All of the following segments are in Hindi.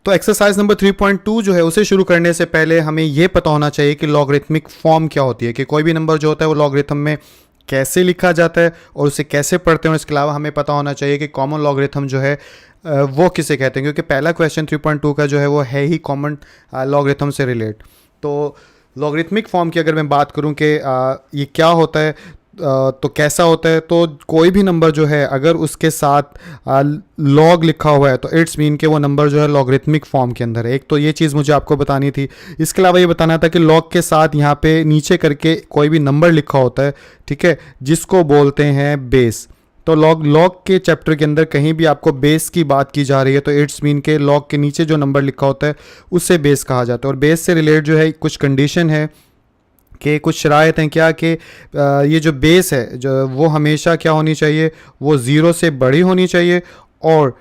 तो एक्सरसाइज नंबर 3.2 जो है उसे शुरू करने से पहले हमें यह पता होना चाहिए कि लॉगरिथमिक फॉर्म क्या होती है, कि कोई भी नंबर जो होता है वो लॉगरिथम में कैसे लिखा जाता है और उसे कैसे पढ़ते हैं। और इसके अलावा हमें पता होना चाहिए कि कॉमन लॉगरिथम जो है वो किसे कहते हैं, क्योंकि पहला क्वेश्चन 3.2 का जो है वो है ही कॉमन लॉगरिथम से रिलेट। तो लॉगरिथमिक फॉर्म की अगर मैं बात करूं कि ये क्या होता है तो कैसा होता है, तो कोई भी नंबर जो है अगर उसके साथ लॉग लिखा हुआ है तो इट्स मीन कि वो नंबर जो है लॉगरिथमिक फॉर्म के अंदर है। एक तो ये चीज़ मुझे आपको बतानी थी। इसके अलावा ये बताना था कि लॉग के साथ यहाँ पे नीचे करके कोई भी नंबर लिखा होता है, ठीक है, जिसको बोलते हैं बेस। तो लॉग के चैप्टर के अंदर कहीं भी आपको बेस की बात की जा रही है तो इट्स मीन के लॉग के नीचे जो नंबर लिखा होता है उससे बेस कहा जाता है। और बेस से रिलेटेड जो है कुछ कंडीशन है कि कुछ शराइत हैं क्या कि ये जो बेस है जो वो हमेशा क्या होनी चाहिए, वो ज़ीरो से बड़ी होनी चाहिए और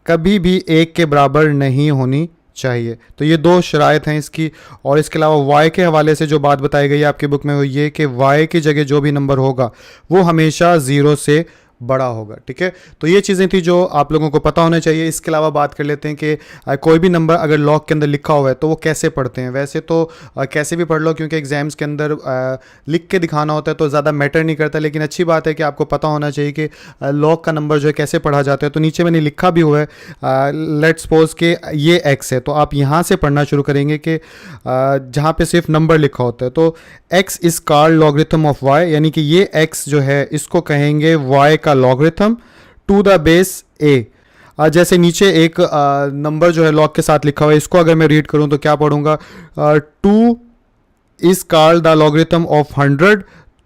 कभी भी एक के बराबर नहीं होनी चाहिए। तो ये दो शराइत हैं इसकी। और इसके अलावा वाई के हवाले से जो बात बताई गई है आपकी बुक में वो ये कि वाई की जगह जो भी नंबर होगा वो हमेशा ज़ीरो से बड़ा होगा, ठीक है। तो ये चीज़ें थी जो आप लोगों को पता होना चाहिए। इसके अलावा बात कर लेते हैं कि कोई भी नंबर अगर लॉग के अंदर लिखा हुआ है तो वो कैसे पढ़ते हैं। वैसे तो कैसे भी पढ़ लो, क्योंकि एग्जाम्स के अंदर लिख के दिखाना होता है तो ज़्यादा मैटर नहीं करता, लेकिन अच्छी बात है कि आपको पता होना चाहिए कि लॉग का नंबर जो है कैसे पढ़ा जाता है। तो नीचे मैंने लिखा भी हुआ है, लेट्स सपोज कि ये एक्स है, तो आप यहाँ से पढ़ना शुरू करेंगे कि जहाँ पे सिर्फ नंबर लिखा होता है। तो x is called logarithm of y, यानी कि ये एक्स जो है इसको कहेंगे वाई का लॉगरिथम टू द बेस ए। जैसे नीचे एक नंबर जो है लॉग के साथ लिखा हुआ है, इसको अगर मैं रीड करूं तो क्या पढ़ूंगा, 2 is called the logarithm of 100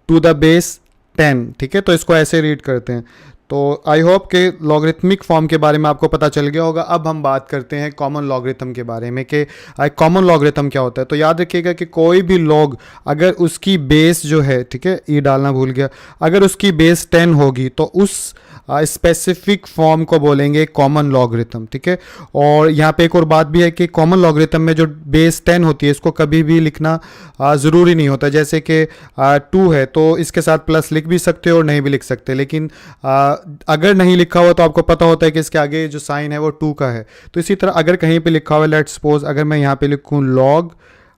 to the base 10, ठीक है। तो इसको ऐसे रीड करते हैं। तो आई होप कि लॉगरिथमिक फॉर्म के बारे में आपको पता चल गया होगा। अब हम बात करते हैं कॉमन लॉगरिथम के बारे में कि कॉमन लॉगरिथम क्या होता है। तो याद रखिएगा कि कोई भी लॉग अगर उसकी बेस जो है, ठीक है, ये डालना भूल गया, अगर उसकी बेस 10 होगी तो उस स्पेसिफिक फॉर्म को बोलेंगे कॉमन लॉगरिथम, ठीक है। और यहाँ पे एक और बात भी है कि कॉमन लॉगरिथम में जो बेस 10 होती है इसको कभी भी लिखना ज़रूरी नहीं होता। जैसे कि 2 है तो इसके साथ प्लस लिख भी सकते हो और नहीं भी लिख सकते, लेकिन अगर नहीं लिखा हुआ तो आपको पता होता है कि इसके आगे जो साइन है वो 2 का है। तो इसी तरह अगर कहीं पे लिखा हुआ है, लेट्स सपोज अगर मैं यहाँ पे लिखूँ log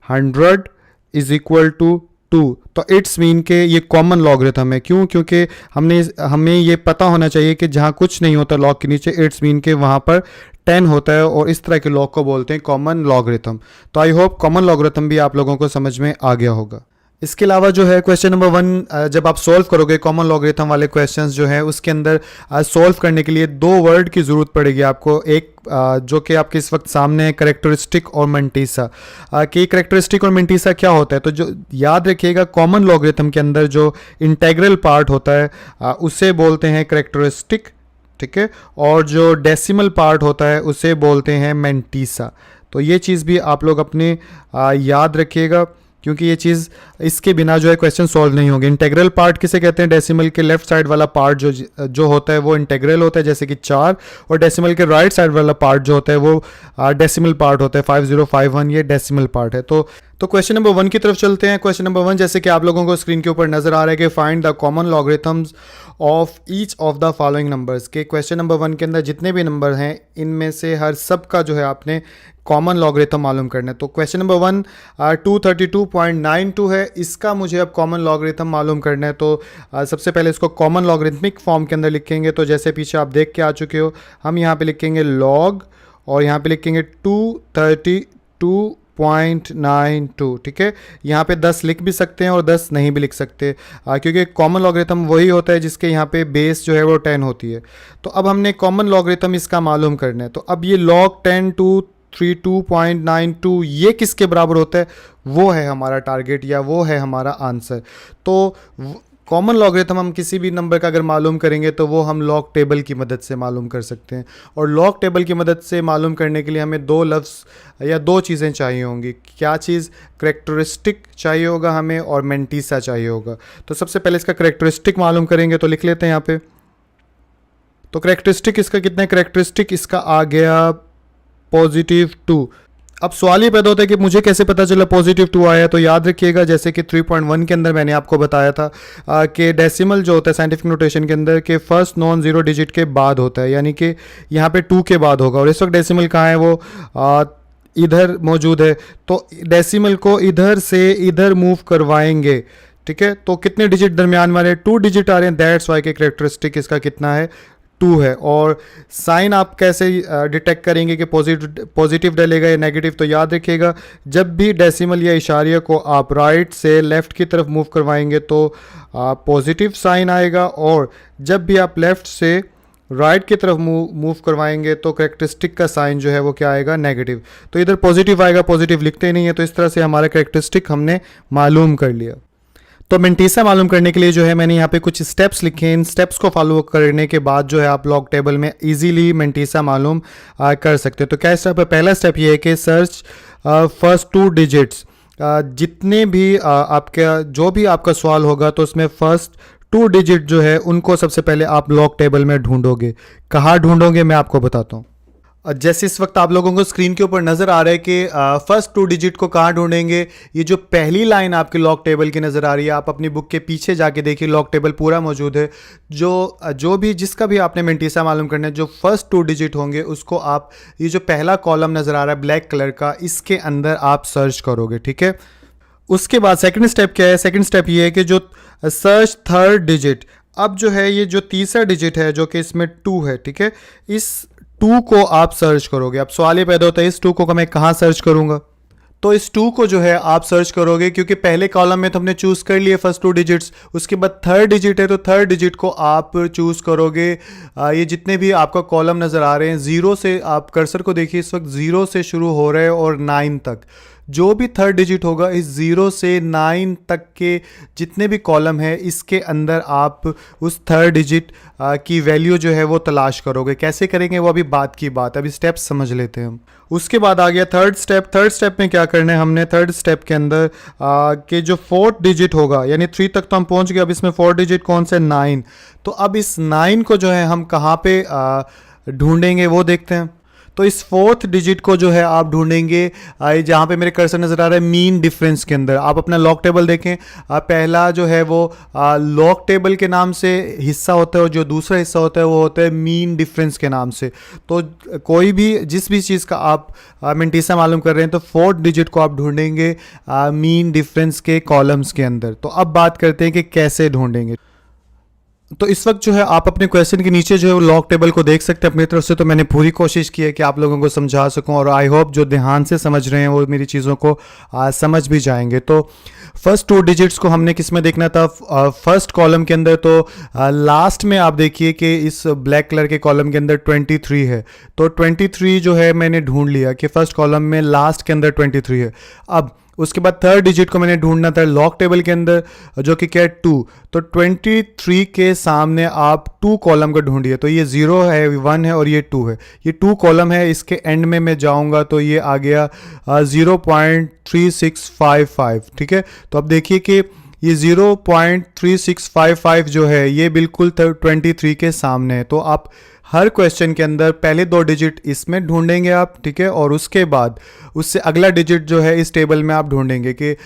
100 इज इक्वल टू 2, तो इट्स मीन के ये कॉमन लॉगरिथम है। क्यों? क्योंकि हमें ये पता होना चाहिए कि जहाँ कुछ नहीं होता लॉग के नीचे, इट्स मीन के वहाँ पर 10 होता है और इस तरह के लॉग को बोलते हैं कॉमन लॉगरिथम। तो आई होप कॉमन लॉगरिथम भी आप लोगों को समझ में आ गया होगा। इसके अलावा जो है क्वेश्चन नंबर 1 जब आप सॉल्व करोगे कॉमन लॉगरिथम वाले क्वेश्चंस जो है उसके अंदर सॉल्व करने के लिए 2 वर्ड की ज़रूरत पड़ेगी आपको। एक जो कि आपके इस वक्त सामने है, करेक्टरिस्टिक और मंटीसा। कि करेक्टरिस्टिक और मंटीसा क्या होता है, तो जो याद रखिएगा कॉमन लॉगरिथम के अंदर जो इंटेग्रल पार्ट होता है उसे बोलते हैं करेक्टरिस्टिक, ठीक है, और जो डेसिमल पार्ट होता है उसे बोलते हैं मंटीसा। तो ये चीज़ भी आप लोग अपने याद रखिएगा, क्योंकि ये चीज़ इसके बिना जो है क्वेश्चन सॉल्व नहीं होंगे। इंटेग्रल पार्ट किसे कहते हैं? डेसिमल के लेफ्ट साइड वाला पार्ट जो होता है वो इंटेग्रल होता है, जैसे कि 4, और डेसिमल के राइट साइड वाला पार्ट जो होता है वो डेसिमल पार्ट होता है, 5051, ये डेसिमल पार्ट है। तो क्वेश्चन नंबर 1 की तरफ चलते हैं। क्वेश्चन नंबर 1 जैसे कि आप लोगों को स्क्रीन के ऊपर नजर आ रहा है कि find the common logarithms of each of the following numbers. के क्वेश्चन नंबर 1 के अंदर जितने भी नंबर हैं इनमें से हर सब का जो है आपने कॉमन लॉगरिथम मालूम करना है। तो क्वेश्चन नंबर 1 232.92 है, इसका मुझे अब कॉमन लॉगरिथम मालूम करना है। तो सबसे पहले इसको कॉमन लॉगरिथमिक फॉर्म के अंदर लिखेंगे। तो जैसे पीछे आप देख के आ चुके हो, हम यहाँ पे लिखेंगे लॉग और यहाँ पे लिखेंगे 232.92, ठीक है। यहाँ पे 10 लिख भी सकते हैं और 10 नहीं भी लिख सकते, क्योंकि कॉमन लॉगरिथम वही होता है जिसके यहाँ पे बेस जो है वो 10 होती है। तो अब हमने कॉमन लॉगरिथम इसका मालूम करना है। तो अब ये log 10 232.92 ये किसके बराबर होता है, वो है हमारा टारगेट या वो है हमारा आंसर। तो कॉमन लॉगरिथम हम किसी भी नंबर का अगर मालूम करेंगे तो वो हम लॉग टेबल की मदद से मालूम कर सकते हैं। और लॉग टेबल की मदद से मालूम करने के लिए हमें 2 लफ्ज़ या 2 चीज़ें चाहिए होंगी। क्या चीज़? करेक्टरिस्टिक चाहिए होगा हमें और मंटीसा चाहिए होगा। तो सबसे पहले इसका करेक्टरिस्टिक मालूम करेंगे, तो लिख लेते हैं यहाँ पे। तो करेक्टरिस्टिक इसका कितना है? करेक्टरिस्टिक इसका आ गया +2। अब सवाल ये पैदा होता है कि मुझे कैसे पता चला पॉजिटिव 2 आया। तो याद रखिएगा जैसे कि 3.1 के अंदर मैंने आपको बताया था कि डेसिमल जो होता है साइंटिफिक नोटेशन के अंदर के फर्स्ट नॉन जीरो डिजिट के बाद होता है, यानी कि यहाँ पे 2 के बाद होगा। और इस वक्त डेसिमल कहाँ है, वो इधर मौजूद है। तो डेसिमल को इधर से इधर मूव करवाएंगे, ठीक है। तो कितने डिजिट दरमियान वाले, 2 डिजिट आ रहे हैं, दैट्स वाई के करेक्टरिस्टिक इसका कितना है, 2 है। और साइन आप कैसे डिटेक्ट करेंगे कि पॉजिटिव डलेगा या नेगेटिव। तो याद रखिएगा जब भी डेसिमल या इशारिया को आप राइट से लेफ़्ट की तरफ मूव करवाएंगे तो पॉजिटिव साइन आएगा, और जब भी आप लेफ़्ट से राइट की तरफ मूव करवाएंगे तो करेक्टरिस्टिक का साइन जो है वो क्या आएगा, नेगेटिव। तो इधर पॉजिटिव आएगा, पॉजिटिव लिखते नहीं है। तो इस तरह से हमारा करेक्टरिस्टिक हमने मालूम कर लिया। तो मेंटीसा मालूम करने के लिए जो है मैंने यहाँ पे कुछ स्टेप्स लिखे हैं। इन स्टेप्स को फॉलो करने के बाद जो है आप लॉग टेबल में इजीली मेंटीसा मालूम कर सकते हो। तो क्या स्टेप है, पहला स्टेप ये है कि सर्च फर्स्ट 2 डिजिट्स। जितने भी आपका जो भी आपका सवाल होगा तो उसमें फर्स्ट 2 डिजिट जो है उनको सबसे पहले आप लॉग टेबल में ढूंढोगे। कहाँ ढूंढोगे मैं आपको बताता हूँ। जैसे इस वक्त आप लोगों को स्क्रीन के ऊपर नज़र आ रहा है कि फर्स्ट 2 डिजिट को कहाँ ढूंढेंगे। ये जो पहली लाइन आपकी लॉग टेबल की नज़र आ रही है, आप अपनी बुक के पीछे जाके देखिए, लॉग टेबल पूरा मौजूद है। जो भी जिसका भी आपने मेंटीसा मालूम करना है, जो फर्स्ट 2 डिजिट होंगे उसको आप, ये जो पहला कॉलम नज़र आ रहा है ब्लैक कलर का, इसके अंदर आप सर्च करोगे, ठीक है। उसके बाद सेकंड स्टेप क्या है, सेकंड स्टेप ये है कि जो सर्च थर्ड डिजिट। अब जो है ये जो तीसरा डिजिट है जो कि इसमें 2 है, ठीक है, इस 2 को आप सर्च करोगे। अब सवाल ये पैदा होता है इस 2 को मैं कहाँ सर्च करूँगा। तो इस 2 को जो है आप सर्च करोगे, क्योंकि पहले कॉलम में तो हमने चूज़ कर लिए फर्स्ट 2 डिजिट्स, उसके बाद थर्ड डिजिट है तो थर्ड डिजिट को आप चूज़ करोगे। ये जितने भी आपका कॉलम नज़र आ रहे हैं, 0 से आप कर्सर को देखिए, इस वक्त 0 से शुरू हो रहे हैं और 9 तक। जो भी थर्ड डिजिट होगा इस 0 से 9 तक के जितने भी कॉलम है, इसके अंदर आप उस थर्ड डिजिट की वैल्यू जो है वो तलाश करोगे। कैसे करेंगे वो अभी बात की बात, अभी स्टेप्स समझ लेते हैं हम। उसके बाद आ गया थर्ड स्टेप। थर्ड स्टेप में क्या करना है हमने, थर्ड स्टेप के अंदर के जो फोर्थ डिजिट होगा, यानी 3 तक तो हम पहुंच गए, अब इसमें फोर्थ डिजिट कौन से, 9। तो अब इस 9 को जो है हम कहाँ पे ढूंढेंगे वो देखते हैं। तो इस फोर्थ डिजिट को जो है आप ढूंढेंगे जहाँ पे मेरे कर्सर नज़र आ रहा है मीन डिफरेंस के अंदर। आप अपना लॉग टेबल देखें, पहला जो है वो लॉग टेबल के नाम से हिस्सा होता है और जो दूसरा हिस्सा होता है वो होता है मीन डिफरेंस के नाम से। तो कोई भी जिस भी चीज़ का आप मेंटीसा मालूम कर रहे हैं तो फोर्थ डिजिट को आप ढूंढेंगे मीन डिफरेंस के कॉलम्स के अंदर। तो अब बात करते हैं कि कैसे ढूंढेंगे। तो इस वक्त जो है आप अपने क्वेश्चन के नीचे जो है लॉग टेबल को देख सकते हैं अपनी तरफ से। तो मैंने पूरी कोशिश की है कि आप लोगों को समझा सकूं, और आई होप जो ध्यान से समझ रहे हैं वो मेरी चीज़ों को समझ भी जाएंगे। तो फर्स्ट 2 डिजिट्स को हमने किस में देखना था, फर्स्ट कॉलम के अंदर। तो लास्ट में आप देखिए कि इस ब्लैक कलर के कॉलम के अंदर 23 है। तो 23 जो है मैंने ढूंढ लिया कि फर्स्ट कॉलम में लास्ट के अंदर 23 है। अब उसके बाद थर्ड डिजिट को मैंने ढूंढना था लॉग टेबल के अंदर, जो कि क्या है 2। तो 23 के सामने आप 2 कॉलम को ढूंढिए। तो ये 0 है, 1 है और ये 2 है, ये 2 कॉलम है। इसके एंड में मैं जाऊंगा तो ये आ गया 0.3655, ठीक है। तो अब देखिए कि ये 0.3655 जो है ये बिल्कुल 23 के सामने है। तो आप हर क्वेश्चन के अंदर पहले 2 डिजिट इसमें ढूंढेंगे आप, ठीक है, और उसके बाद उससे अगला डिजिट जो है इस टेबल में आप ढूंढेंगे कि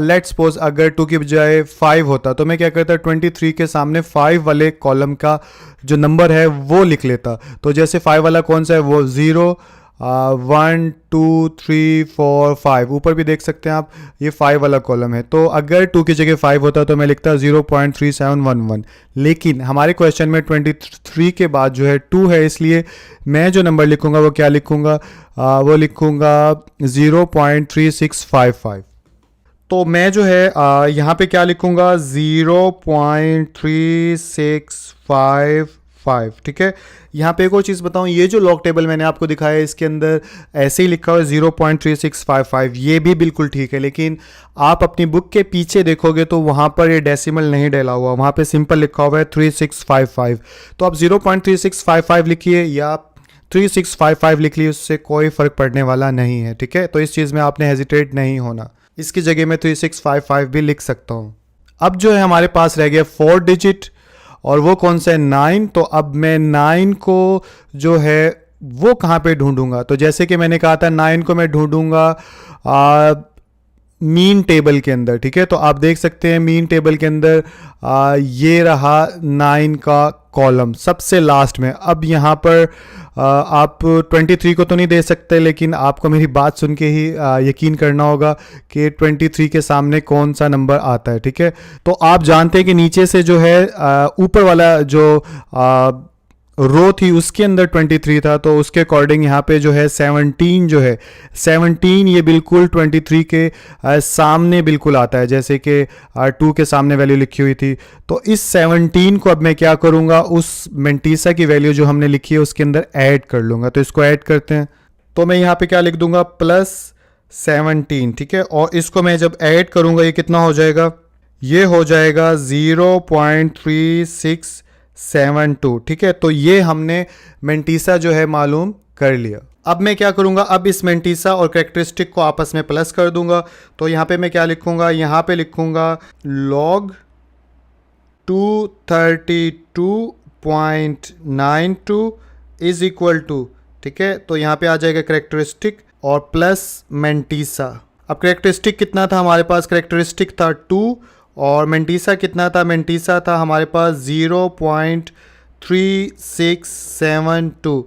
लेट्स सपोज अगर 2 की बजाय 5 होता तो मैं क्या करता, 23 के सामने 5 वाले कॉलम का जो नंबर है वो लिख लेता। तो जैसे 5 वाला कौन सा है, वो 0 1 2 3 4 5, ऊपर भी देख सकते हैं आप, ये 5 वाला कॉलम है। तो अगर 2 की जगह 5 होता तो मैं लिखता 0.3711। लेकिन हमारे क्वेश्चन में 23 के बाद जो है 2 है, इसलिए मैं जो नंबर लिखूंगा वो क्या लिखूंगा, वो लिखूंगा 0.3655। तो मैं जो है यहाँ पे क्या लिखूंगा, 0.3655, ठीक है। यहाँ पे एक और चीज़ बताऊँ, ये जो लॉग टेबल मैंने आपको दिखाया है इसके अंदर ऐसे ही लिखा हुआ है 0.3655, ये भी बिल्कुल ठीक है। लेकिन आप अपनी बुक के पीछे देखोगे तो वहाँ पर ये डेसिमल नहीं डाला हुआ, वहाँ पे सिंपल लिखा हुआ है 3655। तो आप 0.3655 लिखिए या 3655 लिख ली, उससे कोई फ़र्क पड़ने वाला नहीं है, ठीक है। तो इस चीज़ में आपने हेजिटेट नहीं होना, इसकी जगह मैं 3655 भी लिख सकता हूँ। अब जो है हमारे पास रह गया 4 डिजिट, और वो कौन सा है, 9। तो अब मैं 9 को जो है वो कहाँ पे ढूंढूंगा? तो जैसे कि मैंने कहा था 9 को मैं ढूंढूंगा मीन टेबल के अंदर, ठीक है। तो आप देख सकते हैं मीन टेबल के अंदर ये रहा 9 का कॉलम सबसे लास्ट में। अब यहाँ पर आप 23 को तो नहीं दे सकते, लेकिन आपको मेरी बात सुन के ही यकीन करना होगा कि 23 के सामने कौन सा नंबर आता है, ठीक है। तो आप जानते हैं कि नीचे से जो है ऊपर वाला जो रो थी उसके अंदर 23 था, तो उसके अकॉर्डिंग यहाँ पे जो है 17 जो है 17 ये बिल्कुल 23 के सामने बिल्कुल आता है, जैसे कि 2 के सामने वैल्यू लिखी हुई थी। तो इस 17 को अब मैं क्या करूँगा, उस मेंटीसा की वैल्यू जो हमने लिखी है उसके अंदर ऐड कर लूँगा। तो इसको ऐड करते हैं, तो मैं यहाँ पे क्या लिख दूंगा, +17, ठीक है। और इसको मैं जब ऐड करूँगा ये कितना हो जाएगा, ये हो जाएगा 0.3672, ठीक है। तो ये हमने मेंटीसा जो है मालूम कर लिया। अब मैं क्या करूंगा, अब इस मेंटीसा और कैरेक्टरिस्टिक को आपस में प्लस कर दूंगा। तो यहाँ पे मैं क्या लिखूंगा, यहाँ पे लिखूंगा log 232.92 इज इक्वल टू, ठीक है। तो यहाँ पे आ जाएगा कैरेक्टरिस्टिक और प्लस मेंटीसा। अब कैरेक्टरिस्टिक कितना था हमारे पास, कैरेक्टरिस्टिक था 2 और मेंटीसा कितना था, मेंटीसा था हमारे पास 0.3672।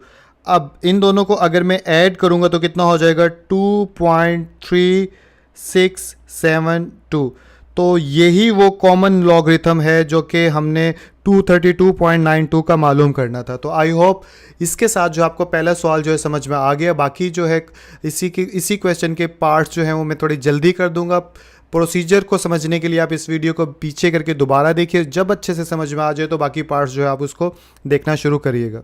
अब इन दोनों को अगर मैं ऐड करूंगा तो कितना हो जाएगा, 2.3672। तो यही वो कॉमन लॉगरिथम है जो कि हमने 232.92 का मालूम करना था। तो आई होप इसके साथ जो आपको पहला सवाल जो है समझ में आ गया। बाकी जो है इसी क्वेश्चन के पार्ट्स जो हैं वो मैं थोड़ी जल्दी कर दूंगा। प्रोसीजर को समझने के लिए आप इस वीडियो को पीछे करके दोबारा देखिए, जब अच्छे से समझ में आ जाए तो बाकी पार्ट्स जो है आप उसको देखना शुरू करिएगा।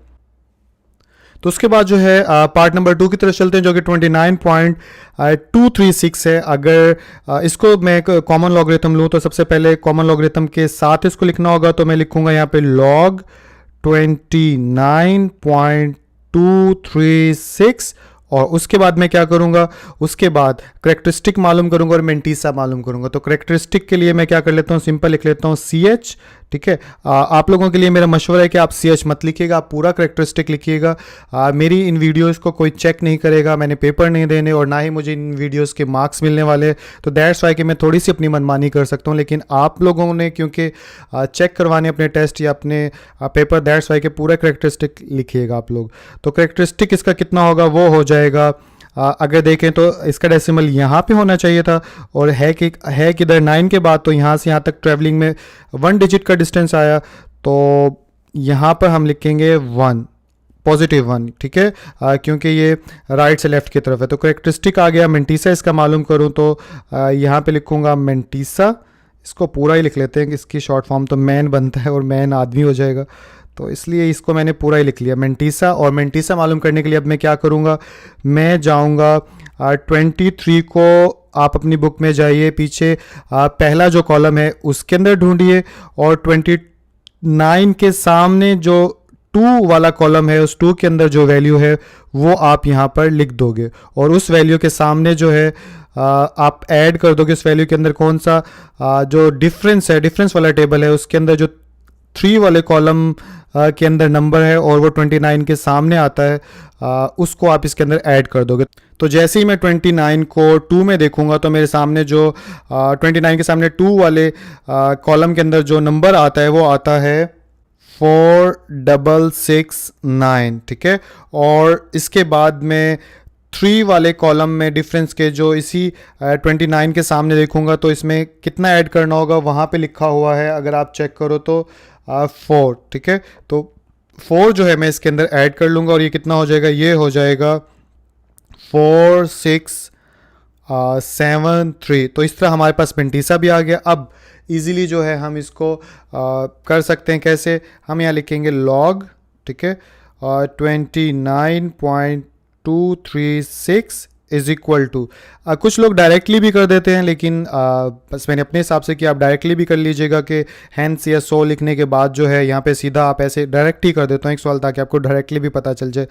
तो उसके बाद जो है पार्ट नंबर 2 की तरफ चलते हैं, जो कि 29.236 है। अगर इसको मैं कॉमन लॉगरिथम लूँ तो सबसे पहले कॉमन लॉगरिथम के साथ इसको लिखना होगा। तो मैं लिखूंगा यहाँ पे log 29.236 और उसके बाद मैं क्या करूंगा, उसके बाद करेक्टरिस्टिक मालूम करूंगा और मेंटीसा मालूम करूंगा। तो करेक्टरिस्टिक के लिए मैं क्या कर लेता हूँ, सिंपल लिख लेता हूँ CH, ठीक है। आप लोगों के लिए मेरा मशवरा है कि आप CH मत लिखिएगा, आप पूरा करेक्टरिस्टिक लिखिएगा। मेरी इन वीडियोस को कोई चेक नहीं करेगा, मैंने पेपर नहीं देने और ना ही मुझे इन वीडियोस के मार्क्स मिलने वाले। तो दैट्स वाई कि मैं थोड़ी सी अपनी मनमानी कर सकता हूँ, लेकिन आप लोगों ने क्योंकि चेक करवाने अपने टेस्ट या अपने पेपर, दैट्स वाई कि पूरा करेक्टरिस्टिक लिखिएगा आप लोग। तो करेक्टरिस्टिक इसका कितना होगा, वो हो जाएगा अगर देखें तो इसका डेसिमल यहाँ पे होना चाहिए था और है किधर 9 के बाद, तो यहाँ से यहाँ तक ट्रैवलिंग में 1 डिजिट का डिस्टेंस आया। तो यहाँ पर हम लिखेंगे 1, +1, ठीक है, क्योंकि ये राइट से लेफ्ट की तरफ है। तो करेक्टरिस्टिक आ गया। मेंटीसा इसका मालूम करूँ तो यहाँ पे लिखूँगा मेंटीसा, इसको पूरा ही लिख लेते हैं कि इसकी शॉर्ट फॉर्म तो मैन बनता है और मैन आदमी हो जाएगा, तो इसलिए इसको मैंने पूरा ही लिख लिया मेंटीसा। और मेंटीसा मालूम करने के लिए अब मैं क्या करूँगा, मैं जाऊँगा 23 को, आप अपनी बुक में जाइए पीछे, पहला जो कॉलम है उसके अंदर ढूंढिए और 29 के सामने जो 2 वाला कॉलम है उस 2 के अंदर जो वैल्यू है वो आप यहाँ पर लिख दोगे और उस वैल्यू के सामने जो है आप ऐड कर दोगे उस वैल्यू के अंदर कौन सा जो डिफरेंस है, डिफरेंस वाला टेबल है उसके अंदर जो 3 वाले कॉलम के अंदर नंबर है और वो 29 के सामने आता है, उसको आप इसके अंदर ऐड कर दोगे। तो जैसे ही मैं 29 को 2 में देखूंगा तो मेरे सामने जो 29 के सामने 2 वाले कॉलम के अंदर जो नंबर आता है वो आता है 4669, ठीक है। और इसके बाद में 3 वाले कॉलम में डिफरेंस के जो इसी 29 के सामने देखूंगा तो इसमें कितना ऐड करना होगा, वहाँ पे लिखा हुआ है, अगर आप चेक करो तो 4, ठीक है। तो 4 जो है मैं इसके अंदर ऐड कर लूँगा और ये कितना हो जाएगा, ये हो जाएगा 4673। तो इस तरह हमारे पास मेंटीसा भी आ गया। अब इजीली जो है हम इसको कर सकते हैं, कैसे, हम यहाँ लिखेंगे log, ठीक है, 29.236 इज इक्वल टू, कुछ लोग डायरेक्टली भी कर देते हैं, लेकिन बस मैंने अपने हिसाब से किया, आप डायरेक्टली भी कर लीजिएगा कि हैंस या सो लिखने के बाद जो है यहाँ पे सीधा आप ऐसे डायरेक्ट ही कर देते हो एक सवाल, ताकि आपको डायरेक्टली भी पता चल जाए।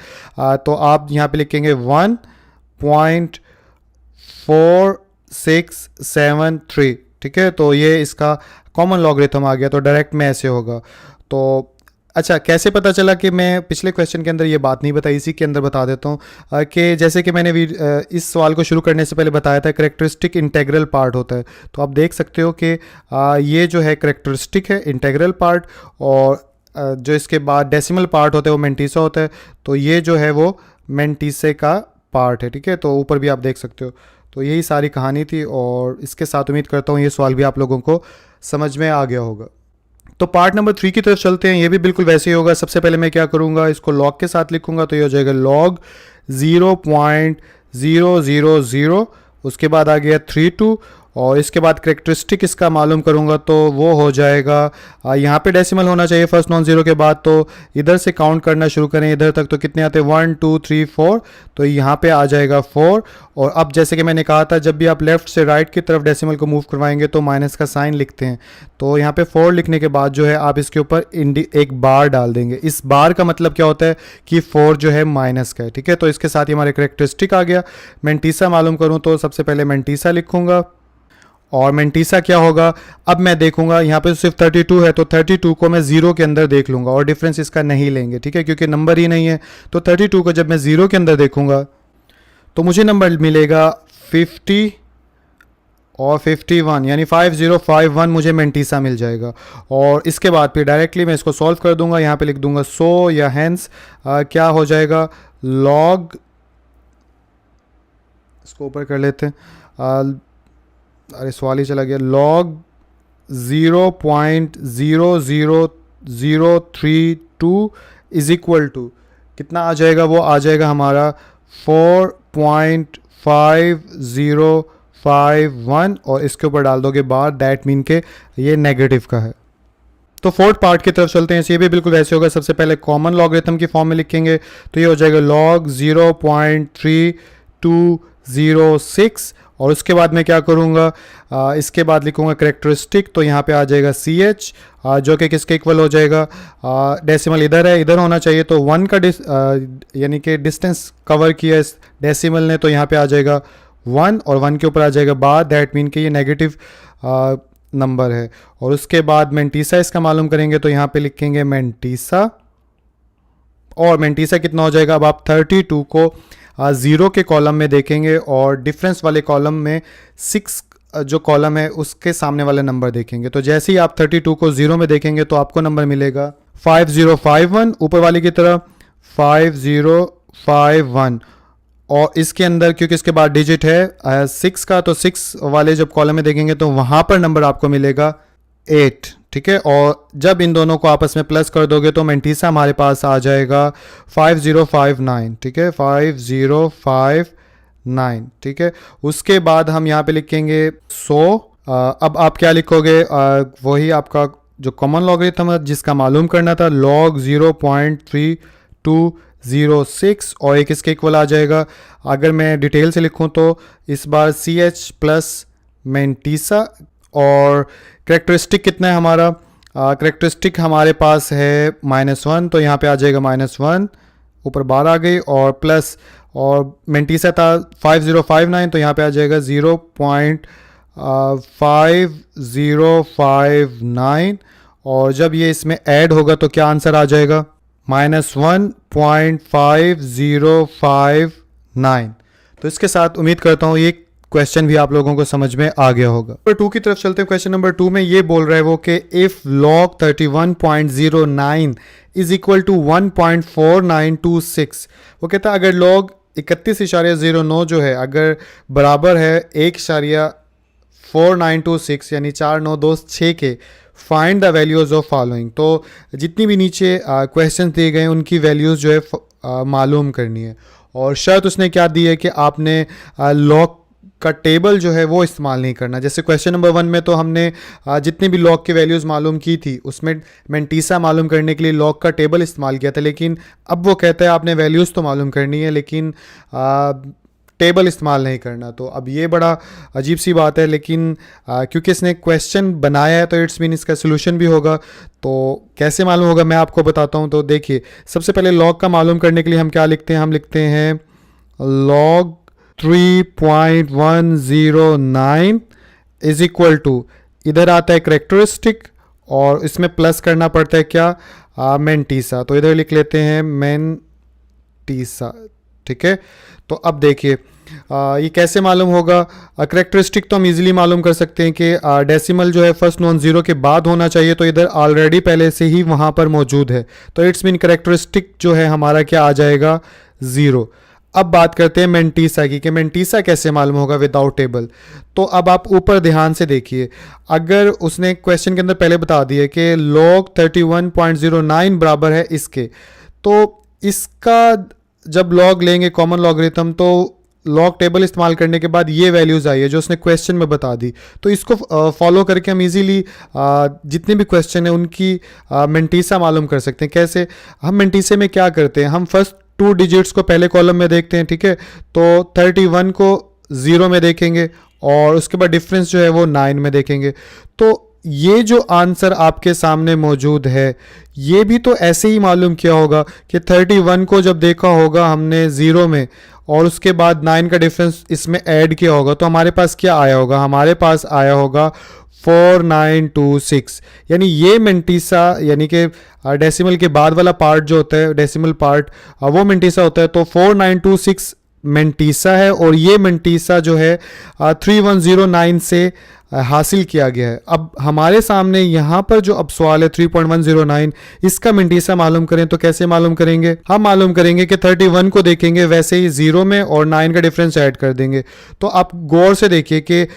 तो आप यहाँ पे लिखेंगे 1.4673, ठीक है। तो ये इसका कॉमन लॉगरिथम आ गया, तो डायरेक्ट में ऐसे होगा। तो अच्छा, कैसे पता चला कि मैं पिछले क्वेश्चन के अंदर ये बात नहीं बताई, इसी के अंदर बता देता हूँ कि जैसे कि मैंने इस सवाल को शुरू करने से पहले बताया था, करेक्टरिस्टिक इंटेग्रल पार्ट होता है। तो आप देख सकते हो कि ये जो है करेक्टरिस्टिक है, इंटेग्रल पार्ट, और जो इसके बाद डेसिमल पार्ट होता है वो मेंटीसा होता है। तो ये जो है वो मेंटीसे का पार्ट है, ठीक है। तो ऊपर भी आप देख सकते हो। तो यही सारी कहानी थी, और इसके साथ उम्मीद करता हूँ ये सवाल भी आप लोगों को समझ में आ गया होगा। तो पार्ट नंबर 3 की तरफ चलते हैं। ये भी बिल्कुल वैसे ही होगा। सबसे पहले मैं क्या करूँगा, इसको लॉग के साथ लिखूँगा, तो ये हो जाएगा लॉग 0.000। उसके बाद आ गया 32, और इसके बाद करेक्टरिस्टिक इसका मालूम करूँगा, तो वो हो जाएगा, यहाँ पे डेसिमल होना चाहिए फर्स्ट नॉन ज़ीरो के बाद। तो इधर से काउंट करना शुरू करें इधर तक, तो कितने आते हैं 1 2 3 4। तो यहाँ पे आ जाएगा 4। और अब जैसे कि मैंने कहा था, जब भी आप लेफ़्ट से राइट की तरफ डेसिमल को मूव करवाएंगे तो माइनस का साइन लिखते हैं। तो यहाँ पे 4 लिखने के बाद जो है आप इसके ऊपर एक बार डाल देंगे। इस बार का मतलब क्या होता है कि 4 जो है माइनस का है, ठीक है। तो इसके साथ ही हमारे करेक्टरिस्टिक आ गया। मेंटीसा मालूम करूँ तो सबसे पहले मेंटीसा लिखूँगा, और मेंटीसा क्या होगा, अब मैं देखूंगा यहाँ पे सिर्फ 32 है, तो 32 को मैं 0 के अंदर देख लूँगा, और डिफरेंस इसका नहीं लेंगे, ठीक है, क्योंकि नंबर ही नहीं है। तो 32 को जब मैं 0 के अंदर देखूंगा तो मुझे नंबर मिलेगा 50 और 51, यानी 5051 मुझे मेंटीसा मिल जाएगा। और इसके बाद फिर डायरेक्टली मैं इसको सॉल्व कर दूंगा। यहाँ पे लिख दूंगा सो या हैंस क्या हो जाएगा, लॉग, इसको ऊपर कर लेते हैं, अरे सवाल ही चला गया, लॉग 0.00032 इज इक्वल टू कितना आ जाएगा, वो आ जाएगा हमारा 4.5051, और इसके ऊपर डाल दोगे बार, दैट मीन के ये नेगेटिव का है। तो फोर्थ पार्ट की तरफ चलते हैं। ये भी बिल्कुल वैसे होगा। सबसे पहले कॉमन लॉगरिथम की फॉर्म में लिखेंगे, तो ये हो जाएगा लॉग 0.3206, और उसके बाद मैं क्या करूँगा, इसके बाद लिखूँगा करेक्टरिस्टिक, तो यहाँ पे आ जाएगा CH, जो कि किसके इक्वल हो जाएगा, डेसिमल इधर है, इधर होना चाहिए, तो 1 का यानी कि डिस्टेंस कवर किया इस डेसिमल ने, तो यहाँ पे आ जाएगा 1, और 1 के ऊपर आ जाएगा बार, दैट मीन कि ये नेगेटिव नंबर है। और उसके बाद मेंटीसा इसका मालूम करेंगे, तो यहाँ पे लिखेंगे मेंटीसा, और मेंटीसा कितना हो जाएगा, अब आप 32 को 0 के कॉलम में देखेंगे, और डिफरेंस वाले कॉलम में 6 जो कॉलम है उसके सामने वाले नंबर देखेंगे। तो जैसे ही आप 32 को 0 में देखेंगे तो आपको नंबर मिलेगा 5051, ऊपर वाले की तरफ 5051, और इसके अंदर क्योंकि इसके बाद डिजिट है 6 का, तो 6 वाले जब कॉलम में देखेंगे तो वहाँ पर नंबर आपको मिलेगा 8, ठीक है। और जब इन दोनों को आपस में प्लस कर दोगे तो मेंटीसा हमारे पास आ जाएगा 5059, ठीक है, 5059, ठीक है। उसके बाद हम यहाँ पे लिखेंगे 100। अब आप क्या लिखोगे, वही आपका जो कॉमन लॉगरिथम है जिसका मालूम करना था, लॉग 0.3206, और एक इसके इक्वल आ जाएगा। अगर मैं डिटेल से लिखूँ तो इस बार CH प्लस मेंटीसा, और करेक्टरिस्टिक कितना है हमारा, करेक्टरिस्टिक हमारे पास है -1, तो यहाँ पे आ जाएगा -1, ऊपर बार आ गई, और प्लस, और मेंटीसा था 5059, तो यहाँ पे आ जाएगा 0.5059, और जब ये इसमें ऐड होगा तो क्या आंसर आ जाएगा, -1.5059। तो इसके साथ उम्मीद करता हूँ ये क्वेश्चन भी आप लोगों को समझ में आ गया होगा। नंबर 2 की तरफ चलते हैं। क्वेश्चन नंबर 2 में ये बोल रहा है वो कि if log 31.09 is equal to 1.4926, वो कहता है अगर log 31.09 जो है अगर बराबर है 1.4926 यानी 4926 के, find the values of following. तो जितनी भी नीचे क्वेश्चन दिए गए उनकी वैल्यूज जो है मालूम करनी है, और शर्त उसने क्या दी है कि आपने लॉग का टेबल जो है वो इस्तेमाल नहीं करना। जैसे क्वेश्चन नंबर 1 में तो हमने जितनी भी लॉग की वैल्यूज़ मालूम की थी उसमें मेंटीसा मालूम करने के लिए लॉग का टेबल इस्तेमाल किया था, लेकिन अब वो कहता है आपने वैल्यूज़ तो मालूम करनी है लेकिन टेबल इस्तेमाल नहीं करना। तो अब ये बड़ा अजीब सी बात है, लेकिन क्योंकि इसने क्वेश्चन बनाया है तो इट्स मीन इसका सोल्यूशन भी होगा। तो कैसे मालूम होगा मैं आपको बताता हूँ। तो देखिए, सबसे पहले लॉग का मालूम करने के लिए हम क्या लिखते हैं, हम लिखते हैं लॉग 3.109 इज इक्वल टू, इधर आता है करेक्टरिस्टिक और इसमें प्लस करना पड़ता है क्या, मेंटीसा। तो इधर लिख लेते हैं मेंटीसा, ठीक है। तो अब देखिए ये कैसे मालूम होगा, करेक्टरिस्टिक तो हम इजीली मालूम कर सकते हैं कि डेसिमल जो है फर्स्ट नॉन जीरो के बाद होना चाहिए, तो इधर ऑलरेडी पहले से ही वहाँ पर मौजूद है, तो इट्स मीन करेक्टरिस्टिक जो है हमारा क्या आ जाएगा, ज़ीरो। अब बात करते हैं मेंटीसा की कि मेंटीसा कैसे मालूम होगा विदाउट टेबल। तो अब आप ऊपर ध्यान से देखिए, अगर उसने क्वेश्चन के अंदर पहले बता दिया कि log 31.09 बराबर है इसके, तो इसका जब लॉग लेंगे कॉमन लॉगरिथम, तो लॉग टेबल इस्तेमाल करने के बाद ये वैल्यूज़ आई है जो उसने क्वेश्चन में बता दी, तो इसको फॉलो करके हम इजीली जितने भी क्वेश्चन है उनकी मेंटीसा मालूम कर सकते हैं। कैसे, हम मेंटीसे में क्या करते हैं, हम फर्स्ट 2 डिजिट्स को पहले कॉलम में देखते हैं, ठीक है। तो 31 को 0 में देखेंगे और उसके बाद डिफरेंस जो है वो 9 में देखेंगे। तो ये जो आंसर आपके सामने मौजूद है, ये भी तो ऐसे ही मालूम किया होगा कि 31 को जब देखा होगा हमने 0 में और उसके बाद 9 का डिफरेंस इसमें ऐड किया होगा, तो हमारे पास क्या आया होगा, हमारे पास आया होगा 4926। यानी ये मेंटीसा, यानी कि डेसिमल के बाद वाला पार्ट जो होता है, डेसिमल पार्ट, वो मेंटीसा होता है। तो 4926 मेंटीसा है और ये मेंटीसा जो है 3109 से हासिल किया गया है। अब हमारे सामने यहाँ पर जो अब सवाल है 3.109, इसका मेंटीसा मालूम करें तो कैसे मालूम करेंगे, हम मालूम करेंगे कि 31 को देखेंगे वैसे ही 0 में और 9 का डिफरेंस ऐड कर देंगे। तो आप गौर से देखिए कि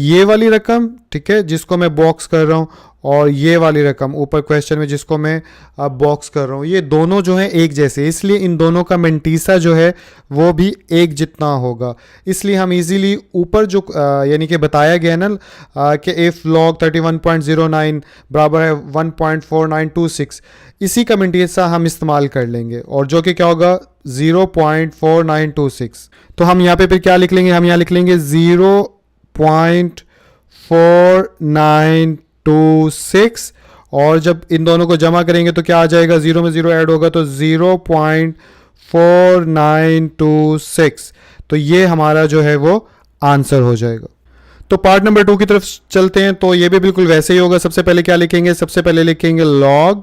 ये वाली रकम, ठीक है, जिसको मैं बॉक्स कर रहा हूँ, और ये वाली रकम ऊपर क्वेश्चन में जिसको मैं बॉक्स कर रहा हूँ, ये दोनों जो हैं एक जैसे, इसलिए इन दोनों का मेंटीसा जो है वो भी एक जितना होगा। इसलिए हम इजीली ऊपर जो यानी कि बताया गया ना कि इफ़ log 31.09 बराबर है 1.4926, इसी का मेंटीसा हम इस्तेमाल कर लेंगे, और जो कि क्या होगा 0.4926। तो हम यहाँ पे फिर क्या लिख लेंगे, हम यहाँ लिख लेंगे 0.4926, और जब इन दोनों को जमा करेंगे तो क्या आ जाएगा, 0 में 0 ऐड होगा तो 0.4926। तो ये हमारा जो है वो आंसर हो जाएगा। तो पार्ट नंबर 2 की तरफ चलते हैं। तो ये भी बिल्कुल वैसे ही होगा। सबसे पहले क्या लिखेंगे, सबसे पहले लिखेंगे log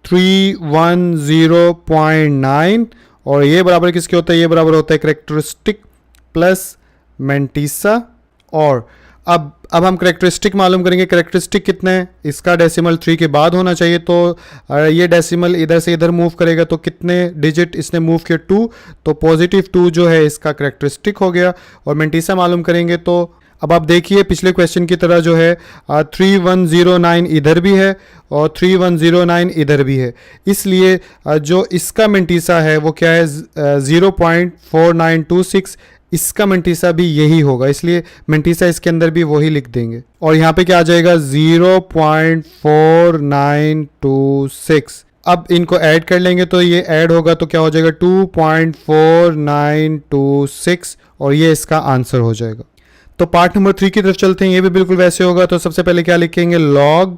310.9, और ये बराबर किसके होता है, ये बराबर होता है करेक्टरिस्टिक प्लस मेंटीसा। और अब हम करेक्टरिस्टिक मालूम करेंगे। करेक्टरिस्टिक कितना है, इसका डेसिमल 3 के बाद होना चाहिए, तो ये डेसिमल इधर से इधर मूव करेगा, तो कितने डिजिट इसने मूव किया, 2, तो पॉजिटिव 2 जो है इसका करेक्टरिस्टिक हो गया। और मेंटीसा मालूम करेंगे, तो अब आप देखिए पिछले क्वेश्चन की तरह जो है 3109 इधर भी है और 3109 इधर भी है, इसलिए जो इसका मेंटीसा है वो क्या है 0.4926, इसका मेंटीसा भी यही होगा, इसलिए मेंटीसा इसके अंदर भी वही लिख देंगे। और यहाँ पे क्या आ जाएगा 0.4926। अब इनको ऐड कर लेंगे तो ये ऐड होगा तो क्या हो जाएगा 2.4926, और ये इसका आंसर हो जाएगा। तो पार्ट नंबर 3 की तरफ चलते हैं। ये भी बिल्कुल वैसे होगा। तो सबसे पहले क्या लिखेंगे, log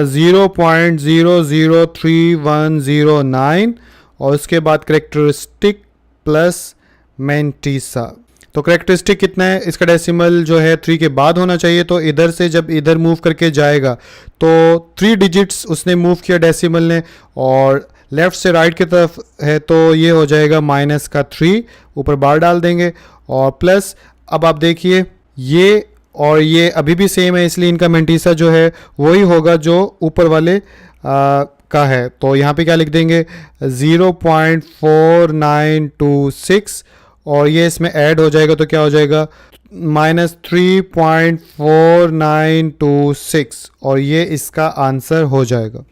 0.003109 और उसके बाद करेक्टरिस्टिक प्लस मेंटीसा। तो करेक्टरिस्टिक कितना है, इसका डेसिमल जो है 3 के बाद होना चाहिए, तो इधर से जब इधर मूव करके जाएगा तो 3 डिजिट्स उसने मूव किया डेसिमल ने, और लेफ़्ट से राइट की तरफ है तो ये हो जाएगा -3, ऊपर बार डाल देंगे, और प्लस अब आप देखिए ये और ये अभी भी सेम है, इसलिए इनका मेंटीसा जो है वही होगा जो ऊपर वाले का है। तो यहाँ पे क्या लिख देंगे 0.4926, और ये इसमें ऐड हो जाएगा तो क्या हो जाएगा -3.4926, और ये इसका आंसर हो जाएगा।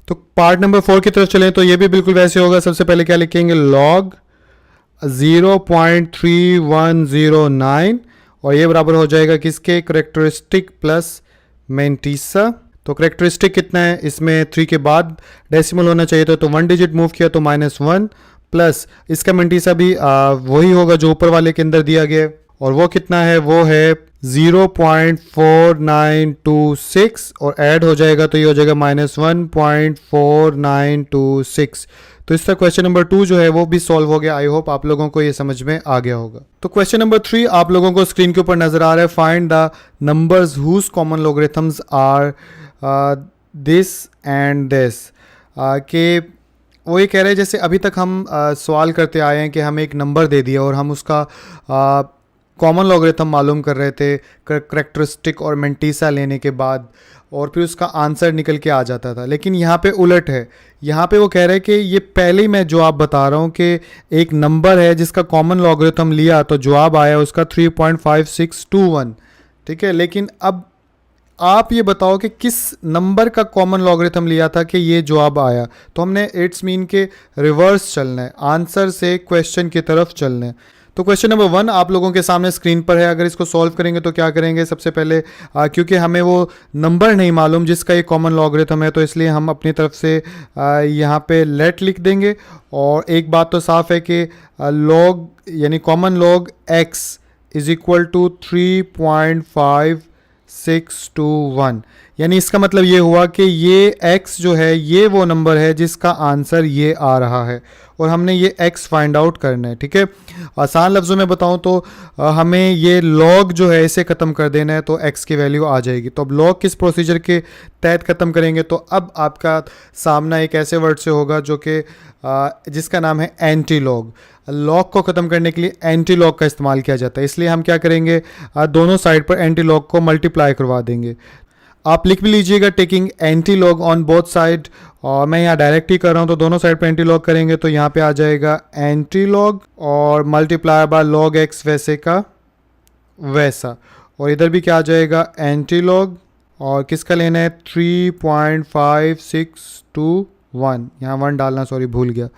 तो पार्ट नंबर 4 की तरफ चलें। तो ये भी बिल्कुल वैसे होगा। सबसे पहले क्या लिखेंगे, log 0.3109, और ये बराबर हो जाएगा किसके, करेक्टरिस्टिक प्लस मेंटीसा। तो करेक्टरिस्टिक कितना है, इसमें 3 के बाद डेसिमल होना चाहिए, तो 1 डिजिट मूव किया तो -1, प्लस इसका मेंटीसा भी वही होगा जो ऊपर वाले के अंदर दिया गया है, और वो कितना है, वो है 0.4926, और ऐड हो जाएगा तो ये हो जाएगा -1.4926। तो इसका क्वेश्चन नंबर 2 जो है वो भी सॉल्व हो गया। आई होप आप लोगों को ये समझ में आ गया होगा। तो क्वेश्चन नंबर 3 आप लोगों को स्क्रीन के ऊपर नजर आ रहा है। Find the numbers whose common logarithms are this and this, कि वो ये कह रहे हैं जैसे अभी तक हम सवाल करते आए हैं कि हमें एक नंबर दे दिया और हम उसका कॉमन लॉगरिथम मालूम कर रहे थे करेक्टरिस्टिक और मेंटीसा लेने के बाद, और फिर उसका आंसर निकल के आ जाता था। लेकिन यहाँ पे उलट है, यहाँ पे वो कह रहे हैं कि ये पहले ही मैं जो आप बता रहा हूँ कि एक नंबर है जिसका कॉमन लॉगरिथम लिया तो जवाब आया उसका 3.5621, ठीक है। लेकिन अब आप ये बताओ कि किस नंबर का कॉमन लॉगरिथम लिया था कि ये जवाब आया। तो हमने इट्स मीन के रिवर्स चलना है, आंसर से क्वेश्चन की तरफ चलना है। तो क्वेश्चन नंबर 1 आप लोगों के सामने स्क्रीन पर है। अगर इसको सॉल्व करेंगे तो क्या करेंगे, सबसे पहले क्योंकि हमें वो नंबर नहीं मालूम जिसका ये कॉमन लॉगरिथम है, तो इसलिए हम अपनी तरफ से यहाँ पे लेट लिख देंगे। और एक बात तो साफ है कि लॉग यानी common log x is equal to 3.5621, यानी इसका मतलब ये हुआ कि ये x जो है ये वो नंबर है जिसका आंसर ये आ रहा है और हमने ये x फाइंड आउट करना है, ठीक है। आसान लफ्ज़ों में बताऊं तो हमें ये log जो है इसे ख़त्म कर देना है तो x की वैल्यू आ जाएगी। तो अब log किस प्रोसीजर के तहत ख़त्म करेंगे, तो अब आपका सामना एक ऐसे वर्ड से होगा जो कि जिसका नाम है एंटी लॉग। लॉग को ख़त्म करने के लिए एंटी लॉग का इस्तेमाल किया जाता है, इसलिए हम क्या करेंगे, दोनों साइड पर एंटी लॉग को मल्टीप्लाई करवा देंगे। आप लिख भी लीजिएगा taking anti log on both side, और मैं यहाँ डायरेक्ट ही कर रहा हूँ तो दोनों साइड पे एंटी लॉग करेंगे तो यहाँ पे आ जाएगा एंटी लॉग और मल्टीप्लाई बाय लॉग एक्स वैसे का वैसा, और इधर भी क्या आ जाएगा एंटी लॉग, और किसका लेना है 3.5621, यहाँ 1 डालना सॉरी भूल गया,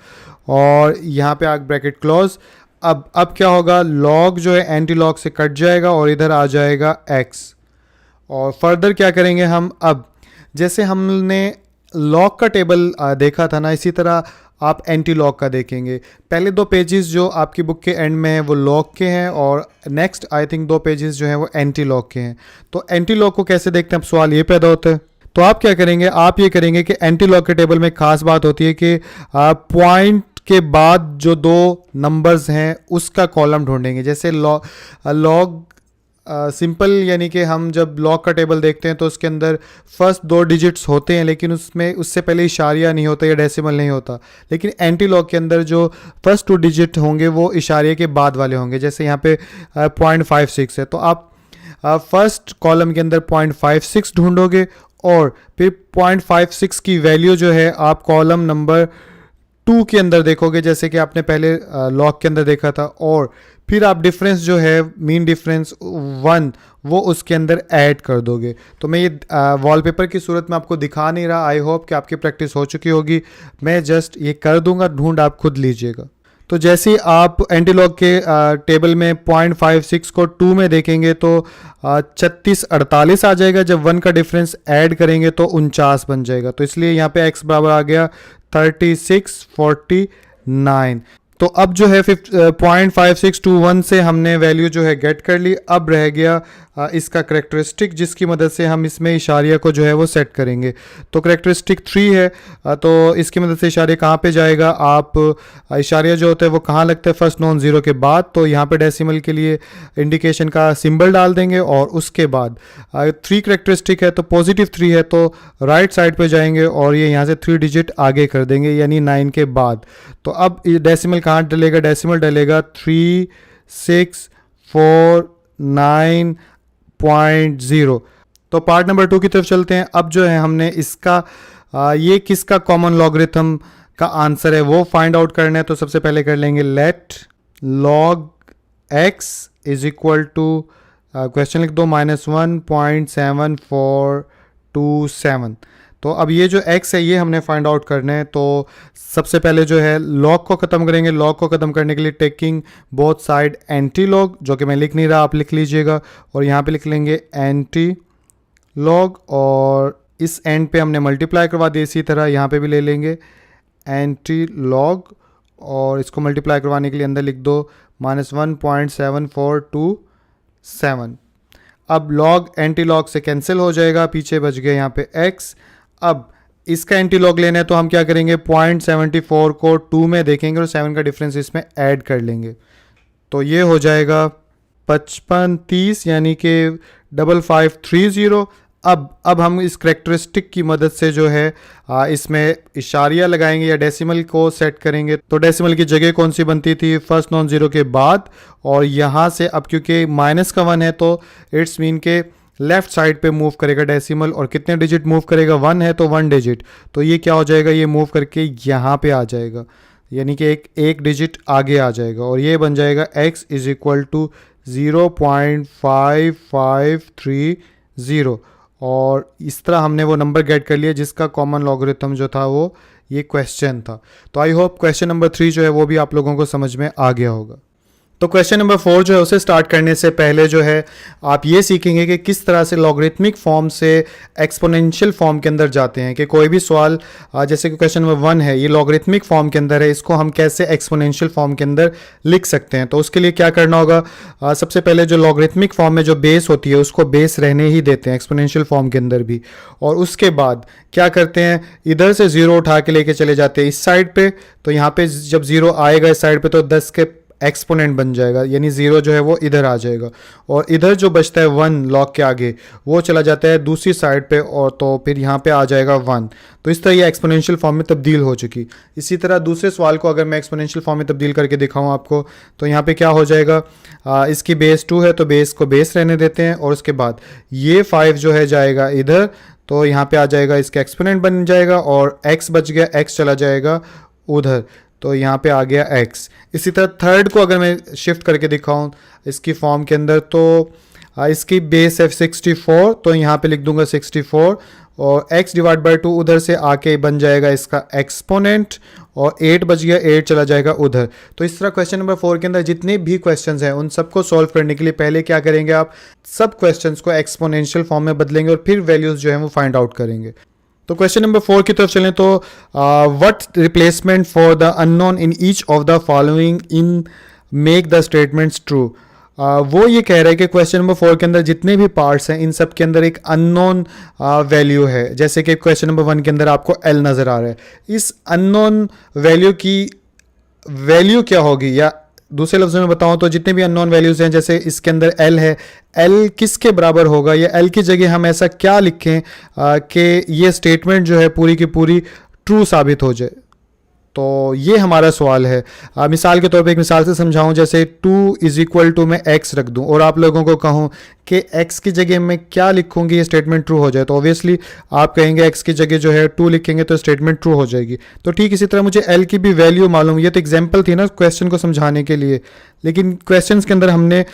और यहाँ पे आग ब्रैकेट क्लोज। अब क्या होगा, लॉग जो है एंटी लॉग से कट जाएगा और इधर आ जाएगा एक्स। और फर्दर क्या करेंगे हम, अब जैसे हमने लॉग का टेबल देखा था ना, इसी तरह आप एंटी लॉग का देखेंगे। पहले 2 पेजेस जो आपकी बुक के एंड में हैं वो लॉग के हैं और नेक्स्ट आई थिंक 2 पेजेस जो हैं वो एंटी लॉग के हैं। तो एंटी लॉग को कैसे देखते हैं, अब सवाल ये पैदा होता है। तो आप क्या करेंगे, आप ये करेंगे कि एंटी लॉग के टेबल में खास बात होती है कि पॉइंट के बाद जो 2 नंबर्स हैं उसका कॉलम ढूंढेंगे। जैसे लॉग सिंपल यानी कि हम जब लॉग का टेबल देखते हैं तो उसके अंदर फर्स्ट 2 डिजिट्स होते हैं लेकिन उसमें उससे पहले इशारिया नहीं होता या डेसिमल नहीं होता। लेकिन एंटी लॉग के अंदर जो फर्स्ट 2 डिजिट होंगे वो इशारे के बाद वाले होंगे। जैसे यहाँ पे 0.56 है तो आप फर्स्ट कॉलम के अंदर 0.56 ढूंढोगे और फिर 0.56 की वैल्यू जो है आप कॉलम नंबर 2 के अंदर देखोगे जैसे कि आपने पहले लॉग के अंदर देखा था, और फिर आप डिफरेंस जो है मीन डिफरेंस 1 वो उसके अंदर ऐड कर दोगे। तो मैं ये वॉलपेपर की सूरत में आपको दिखा नहीं रहा, आई होप कि आपकी प्रैक्टिस हो चुकी होगी। मैं जस्ट ये कर दूंगा, ढूंढ आप खुद लीजिएगा। तो जैसे ही आप एंटी लॉग के टेबल में 0.56 को 2 में देखेंगे तो 3648 आ जाएगा। जब 1 का डिफरेंस ऐड करेंगे तो 49 बन जाएगा। तो इसलिए यहाँ पे x बराबर आ गया 3649। तो अब जो है 0.5621 से हमने वैल्यू जो है गेट कर ली। अब रह गया इसका करेक्टरिस्टिक जिसकी मदद से हम इसमें इशारिया को जो है वो सेट करेंगे। तो करेक्टरिस्टिक 3 है, तो इसकी मदद से इशारिया कहाँ पे जाएगा, आप इशारिया जो होता है वो कहाँ लगता है, फर्स्ट नॉन ज़ीरो के बाद। तो यहाँ पे डेसिमल के लिए इंडिकेशन का सिंबल डाल देंगे और उसके बाद 3 करेक्टरिस्टिक है तो पॉजिटिव 3 है तो राइट साइड पे जाएंगे और ये यहाँ से 3 डिजिट आगे कर देंगे यानी 9 के बाद। तो अब डेसिमल कहाँ डलेगा, डेसिमल डलेगा 3649.0। तो पार्ट नंबर 2 की तरफ चलते हैं। अब जो है हमने इसका ये किसका कॉमन लॉगरिथम का आंसर है वो फाइंड आउट करना है। तो सबसे पहले कर लेंगे let log x is equal to question लिख दो -1.7427। तो अब ये जो x है ये हमने फाइंड आउट करना है। तो सबसे पहले जो है लॉग को ख़त्म करेंगे। लॉग को ख़त्म करने के लिए taking both side anti log, जो कि मैं लिख नहीं रहा आप लिख लीजिएगा, और यहाँ पे लिख लेंगे एंटी लॉग और इस एंड पे हमने मल्टीप्लाई करवा दिया। इसी तरह यहाँ पे भी ले लेंगे एंटी लॉग और इसको मल्टीप्लाई करवाने के लिए अंदर लिख दो -1.7427। अब लॉग एंटी लॉग से कैंसिल हो जाएगा, पीछे बच गया यहाँ पे x। अब इसका एंटी लॉग लेना है तो हम क्या करेंगे 0.74 को 2 में देखेंगे और 7 का डिफरेंस इसमें ऐड कर लेंगे। तो ये हो जाएगा 5530 यानी कि 5530। अब हम इस करेक्टरिस्टिक की मदद से जो है इसमें इशारिया लगाएंगे या डेसिमल को सेट करेंगे। तो डेसिमल की जगह कौन सी बनती थी, फर्स्ट नॉन ज़ीरो के बाद, और यहाँ से अब क्योंकि माइनस का 1 है तो इट्स मीन के लेफ्ट साइड पे मूव करेगा डेसिमल, और कितने डिजिट मूव करेगा, 1 है तो 1 डिजिट, तो ये क्या हो जाएगा, ये मूव करके यहाँ पे आ जाएगा, यानी कि एक डिजिट आगे आ जाएगा, और ये बन जाएगा x इज इक्वल टू 0.5530। और इस तरह हमने वो नंबर गेट कर लिया जिसका कॉमन लॉगरिथम जो था वो ये क्वेश्चन था। तो आई होप क्वेश्चन नंबर 3 जो है वो भी आप लोगों को समझ में आ गया होगा। तो क्वेश्चन नंबर 4 जो है उसे स्टार्ट करने से पहले जो है आप ये सीखेंगे कि किस तरह से लॉगरिथमिक फॉर्म से एक्सपोनेंशियल फॉर्म के अंदर जाते हैं, कि कोई भी सवाल जैसे कि क्वेश्चन नंबर 1 है, ये लॉगरिथमिक फॉर्म के अंदर है, इसको हम कैसे एक्सपोनेंशियल फॉर्म के अंदर लिख सकते हैं। तो उसके लिए क्या करना होगा, सबसे पहले जो लॉगरिथमिक फॉर्म में जो बेस होती है उसको बेस रहने ही देते हैं एक्सपोनेंशियल फॉर्म के अंदर भी, और उसके बाद क्या करते हैं, इधर से 0 उठा के लेके चले जाते हैं इस साइड पे, तो यहाँ पे जब 0 आएगा इस साइड पे तो 10 के एक्सपोनेंट बन जाएगा, यानी 0 जो है वो इधर आ जाएगा, और इधर जो बचता है 1 लॉग के आगे वो चला जाता है दूसरी साइड पे, और तो फिर यहाँ पे आ जाएगा 1। तो इस तरह ये एक्सपोनेंशियल फॉर्म में तब्दील हो चुकी। इसी तरह दूसरे सवाल को अगर मैं एक्सपोनेंशियल फॉर्म में तब्दील करके दिखाऊँ आपको, तो यहाँ पे क्या हो जाएगा, इसकी बेस 2 है तो बेस को बेस रहने देते हैं, और उसके बाद ये 5 जो है जाएगा इधर, तो यहाँ पे आ जाएगा, इसका एक्सपोनेंट बन जाएगा, और x बच गया, x चला जाएगा उधर, तो यहाँ पे आ गया x। इसी तरह थर्ड को अगर मैं शिफ्ट करके दिखाऊं इसकी फॉर्म के अंदर, तो इसकी बेस है 64, तो यहाँ पे लिख दूंगा 64, और x डिवाइड बाई 2 उधर से आके बन जाएगा इसका एक्सपोनेंट, और 8 बच गया, 8 चला जाएगा उधर। तो इस तरह क्वेश्चन नंबर 4 के अंदर जितने भी क्वेश्चंस हैं उन सबको सॉल्व करने के लिए पहले क्या करेंगे, आप सब क्वेश्चंस को एक्सपोनेंशियल फॉर्म में बदलेंगे और फिर वैल्यूज जो है वो फाइंड आउट करेंगे। तो क्वेश्चन नंबर 4 की तरफ चलें, तो what replacement for the unknown in each of the following in make the statements true. वो ये कह रहा है कि क्वेश्चन नंबर 4 के अंदर जितने भी पार्ट्स हैं इन सब के अंदर एक अननोन वैल्यू है, जैसे कि क्वेश्चन नंबर 1 के अंदर आपको L नज़र आ रहा है, इस अननोन वैल्यू की वैल्यू क्या होगी, या दूसरे लफ्ज़ों में बताऊं तो जितने भी अननोन वैल्यूज़ हैं, जैसे इसके अंदर L है, L किसके बराबर होगा, या L की जगह हम ऐसा क्या लिखें कि ये स्टेटमेंट जो है पूरी की पूरी ट्रू साबित हो जाए। तो ये हमारा सवाल है। मिसाल के तौर पे एक मिसाल से समझाऊं, जैसे 2 इज इक्वल टू मैं x रख दूं और आप लोगों को कहूं कि x की जगह मैं क्या लिखूंगी ये स्टेटमेंट ट्रू हो जाए, तो ऑब्वियसली आप कहेंगे x की जगह जो है 2 लिखेंगे तो स्टेटमेंट ट्रू हो जाएगी। तो ठीक इसी तरह मुझे l की भी वैल्यू मालूम, ये तो एग्जाम्पल थी ना क्वेश्चन को समझाने के लिए, लेकिन क्वेश्चन के अंदर हमने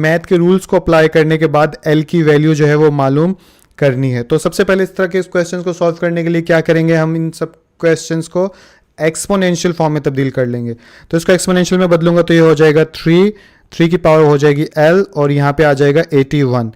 मैथ के रूल्स को अप्लाई करने के बाद l की वैल्यू जो है वो मालूम करनी है। तो सबसे पहले इस तरह के इस क्वेश्चन को सॉल्व करने के लिए क्या करेंगे, हम इन सब क्वेश्चंस को एक्सपोनेंशियल फॉर्म में तब्दील कर लेंगे। तो इसको एक्सपोनेंशियल में बदलूंगा तो ये हो जाएगा 3 की पावर हो जाएगी L, और यहाँ पे आ जाएगा 81।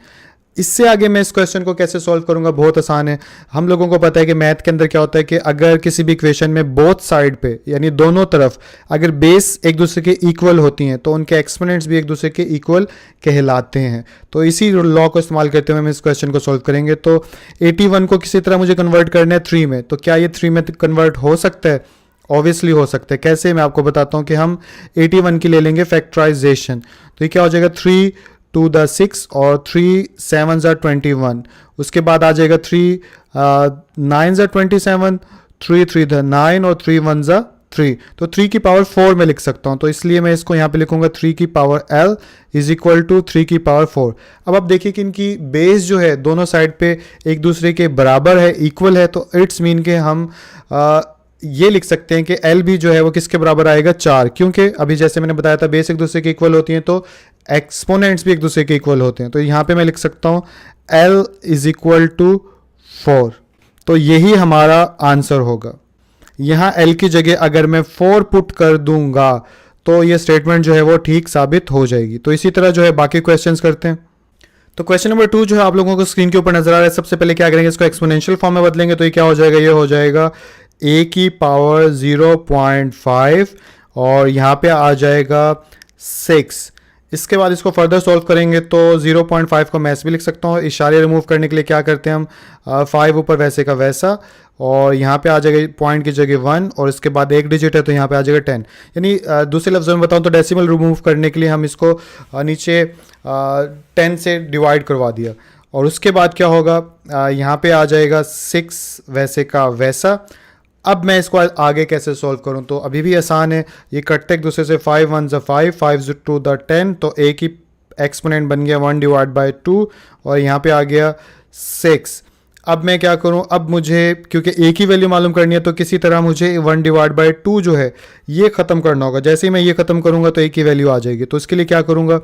इससे आगे मैं इस क्वेश्चन को कैसे सॉल्व करूंगा, बहुत आसान है। हम लोगों को पता है कि मैथ के अंदर क्या होता है कि अगर किसी भी इक्वेशन में बोथ साइड पे यानी दोनों तरफ अगर बेस एक दूसरे के इक्वल होती हैं तो उनके एक्सपोनेंट्स भी एक दूसरे के इक्वल कहलाते हैं। तो इसी लॉ को इस्तेमाल करते हुए हम इस क्वेश्चन को सॉल्व करेंगे। तो 81 को किसी तरह मुझे कन्वर्ट करना है 3 में, तो क्या ये 3 में कन्वर्ट हो सकता है? ऑब्वियसली हो सकता है। कैसे, मैं आपको बताता हूँ कि हम 81 की ले लेंगे फैक्टराइजेशन, तो ये क्या हो जाएगा 3 to the 6 और 3 7s are 21, उसके बाद आ जाएगा 3 9s are 27, 3 3 the 9 और 3 1s are 3, तो 3 की पावर 4 में लिख सकता हूँ, तो इसलिए मैं इसको यहाँ पे लिखूंगा 3 की power L is equal to 3 की पावर 4। अब आप देखिए कि इनकी बेस जो है दोनों साइड पे एक दूसरे के बराबर है, इक्वल है, तो इट्स मीन के हम ये लिख सकते हैं कि L भी जो है वो किसके बराबर आएगा 4, क्योंकि अभी जैसे मैंने बताया था बेस एक दूसरे के इक्वल होती हैं तो एक्सपोनेंट्स भी एक दूसरे के इक्वल होते हैं। तो यहाँ पे मैं लिख सकता हूँ L इज इक्वल टू 4, तो यही हमारा आंसर होगा। यहाँ L की जगह अगर मैं 4 पुट कर दूंगा तो ये स्टेटमेंट जो है वो ठीक साबित हो जाएगी। तो इसी तरह जो है बाकी क्वेश्चंस करते हैं। तो क्वेश्चन नंबर 2 जो है आप लोगों को स्क्रीन के ऊपर नजर आ रहा है। सबसे पहले क्या करेंगे, इसको एक्सपोनेंशियल फॉर्म में बदलेंगे, तो ये क्या हो जाएगा, ये हो जाएगा a की पावर 0.5 और यहाँ पे आ जाएगा 6। इसके बाद इसको फर्दर सॉल्व करेंगे तो 0.5 को मैं ऐसे भी लिख सकता हूँ। इशारे रिमूव करने के लिए क्या करते हैं हम, 5 ऊपर वैसे का वैसा, और यहाँ पे आ जाएगा पॉइंट की जगह 1 और इसके बाद एक डिजिट है तो यहाँ पे आ जाएगा 10। यानी दूसरे लफ्ज़ों में बताऊँ तो डेसिमल रिमूव करने के लिए हम इसको नीचे 10 से डिवाइड करवा दिया, और उसके बाद क्या होगा, यहाँ पे आ जाएगा 6 वैसे का वैसा। अब मैं इसको आगे कैसे सॉल्व करूँ, तो अभी भी आसान है, ये कटते एक दूसरे से, 5 1 5, 5 2 10, तो एक ही एक्सपोनेंट बन गया 1 डिवाइड बाई 2 और यहाँ पे आ गया 6। अब मैं क्या करूँ, अब मुझे क्योंकि एक ही वैल्यू मालूम करनी है तो किसी तरह मुझे 1 डिवाइड बाई 2 जो है ये ख़त्म करना होगा। जैसे ही मैं ये ख़त्म करूँगा तो एक ही वैल्यू आ जाएगी। तो इसके लिए क्या करूँगा,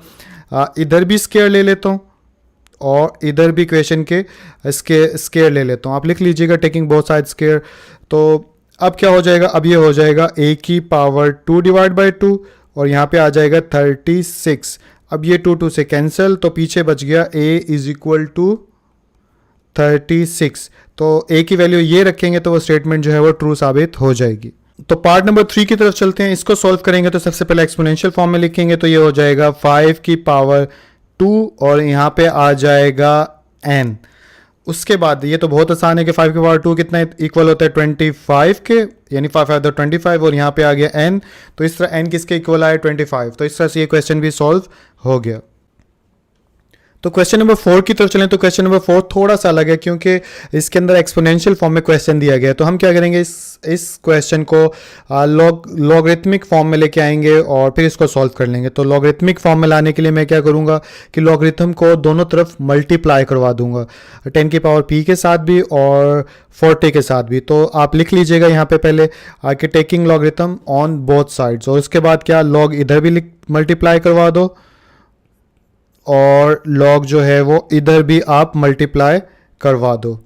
इधर भी स्क्वायर ले लेता हूँ और इधर भी इक्वेशन के स्क्वायर ले लेता हूँ। आप लिख लीजिएगा टेकिंग बोथ साइड स्क्वायर। तो अब क्या हो जाएगा, अब ये हो जाएगा a की पावर 2 डिवाइड बाई 2 और यहाँ पे आ जाएगा 36। अब ये 2 2 से कैंसिल, तो पीछे बच गया a इज इक्वल टू 36। तो a की वैल्यू ये रखेंगे तो वो स्टेटमेंट जो है वो ट्रू साबित हो जाएगी। तो पार्ट नंबर 3 की तरफ चलते हैं। इसको सॉल्व करेंगे तो सबसे पहले एक्सपोनेंशियल फॉर्म में लिखेंगे, तो ये हो जाएगा 5 की पावर 2 और यहाँ पे आ जाएगा n। उसके बाद ये तो बहुत आसान है कि 5 की पावर 2 कितना इक्वल होता है 25 के, यानी 5 5 25 और यहाँ पे आ गया n। तो इस तरह n किसके इक्वल आया 25। तो इस तरह से ये क्वेश्चन भी सॉल्व हो गया। तो क्वेश्चन नंबर 4 की तरफ चलें। तो क्वेश्चन नंबर 4 थोड़ा सा अलग है क्योंकि इसके अंदर एक्सपोनेंशियल फॉर्म में क्वेश्चन दिया गया है। तो हम क्या करेंगे, इस क्वेश्चन को लॉगरिथमिक फॉर्म में लेके आएंगे और फिर इसको सॉल्व कर लेंगे। तो लॉगरिथमिक फॉर्म में लाने के लिए मैं क्या करूँगा कि लॉगरिथम को दोनों तरफ मल्टीप्लाई करवा दूंगा, 10 की पावर p के साथ भी और 40 के साथ भी। तो आप लिख लीजिएगा यहाँ पे पहले कि taking logarithm on both sides, और उसके बाद क्या लॉग इधर भी मल्टीप्लाई करवा दो और लॉग जो है वो इधर भी आप मल्टीप्लाई करवा दो।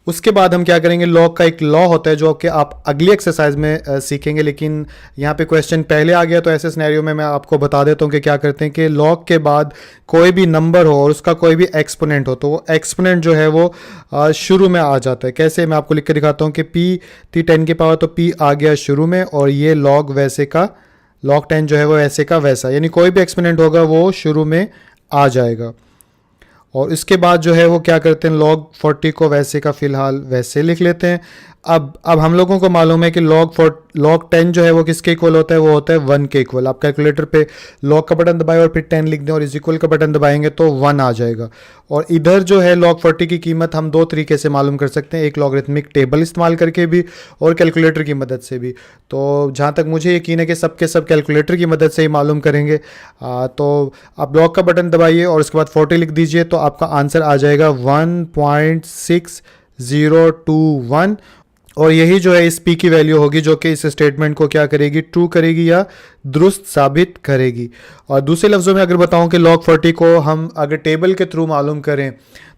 उसके बाद हम क्या करेंगे, लॉग का एक लॉ होता है जो कि आप अगली एक्सरसाइज में सीखेंगे, लेकिन यहाँ पे क्वेश्चन पहले आ गया तो ऐसे सिनेरियो में मैं आपको बता देता हूँ कि क्या करते हैं कि लॉग के बाद कोई भी नंबर हो और उसका कोई भी एक्सपोनेंट हो तो वो एक्सपोनेंट जो है वो शुरू में आ जाता है। कैसे, मैं आपको लिख के दिखाता हूँ कि p थी 10 की पावर, तो p आ गया शुरू में और ये लॉग वैसे का log 10 जो है वो ऐसे का वैसा, यानी कोई भी एक्सपोनेंट होगा वो शुरू में आ जाएगा। और इसके बाद जो है वो क्या करते हैं, log 40 को वैसे का फ़िलहाल वैसे लिख लेते हैं। अब हम लोगों को मालूम है कि log 10 जो है वो किसके इक्वल होता है, वो होता है 1 के इक्वल। आप कैलकुलेटर पे log का बटन दबाएं और फिर 10 लिख दें और इज इक्वल का बटन दबाएंगे तो 1 आ जाएगा। और इधर जो है log 40 की कीमत हम दो तरीके से मालूम कर सकते हैं, एक लॉगरिथमिक टेबल इस्तेमाल करके भी और कैलकुलेटर की मदद से भी। तो जहाँ तक मुझे यकीन है कि सब के सब कैलकुलेटर की मदद से ही मालूम करेंगे। तो आप log का बटन दबाइए और उसके बाद 40 लिख दीजिए तो आपका आंसर आ जाएगा 1.6021। और यही जो है इस p की वैल्यू होगी जो कि इस स्टेटमेंट को क्या करेगी, ट्रू करेगी या दुरुस्त साबित करेगी। और दूसरे लफ्ज़ों में अगर बताऊं कि log 40 को हम अगर टेबल के थ्रू मालूम करें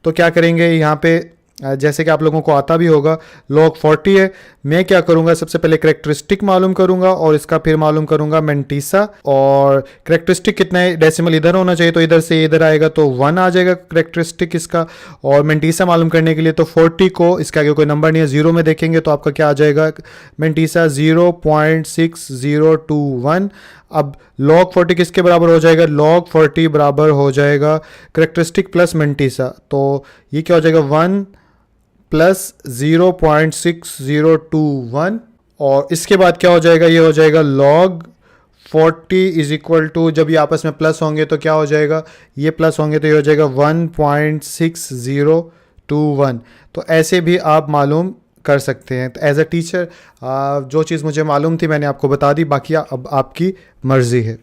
तो क्या करेंगे, यहाँ पे जैसे कि आप लोगों को आता भी होगा log 40 है, मैं क्या करूंगा सबसे पहले करेक्टरिस्टिक मालूम करूंगा और इसका फिर मालूम करूंगा मेंटीसा। और करेक्टरिस्टिक कितना है, डेसिमल इधर होना चाहिए तो इधर से इधर आएगा तो 1 आ जाएगा करेक्टरिस्टिक इसका। और मेंटीसा मालूम करने के लिए तो 40 को इसके आगे कोई नंबर नहीं है, 0 में देखेंगे तो आपका क्या आ जाएगा, मेंटीसा 0.6021। अब log 40 किसके बराबर हो जाएगा, log 40 बराबर हो जाएगा करेक्टरिस्टिक प्लस मेंटीसा। तो ये क्या हो जाएगा 1 प्लस 0.6021। और इसके बाद क्या हो जाएगा, ये हो जाएगा log 40 इज इक्वल टू, जब ये आपस में प्लस होंगे तो क्या हो जाएगा, ये प्लस होंगे तो ये हो जाएगा 1.6021। तो ऐसे भी आप मालूम कर सकते हैं। तो एज अ टीचर जो चीज़ मुझे मालूम थी मैंने आपको बता दी, बाकी अब आपकी मर्जी है।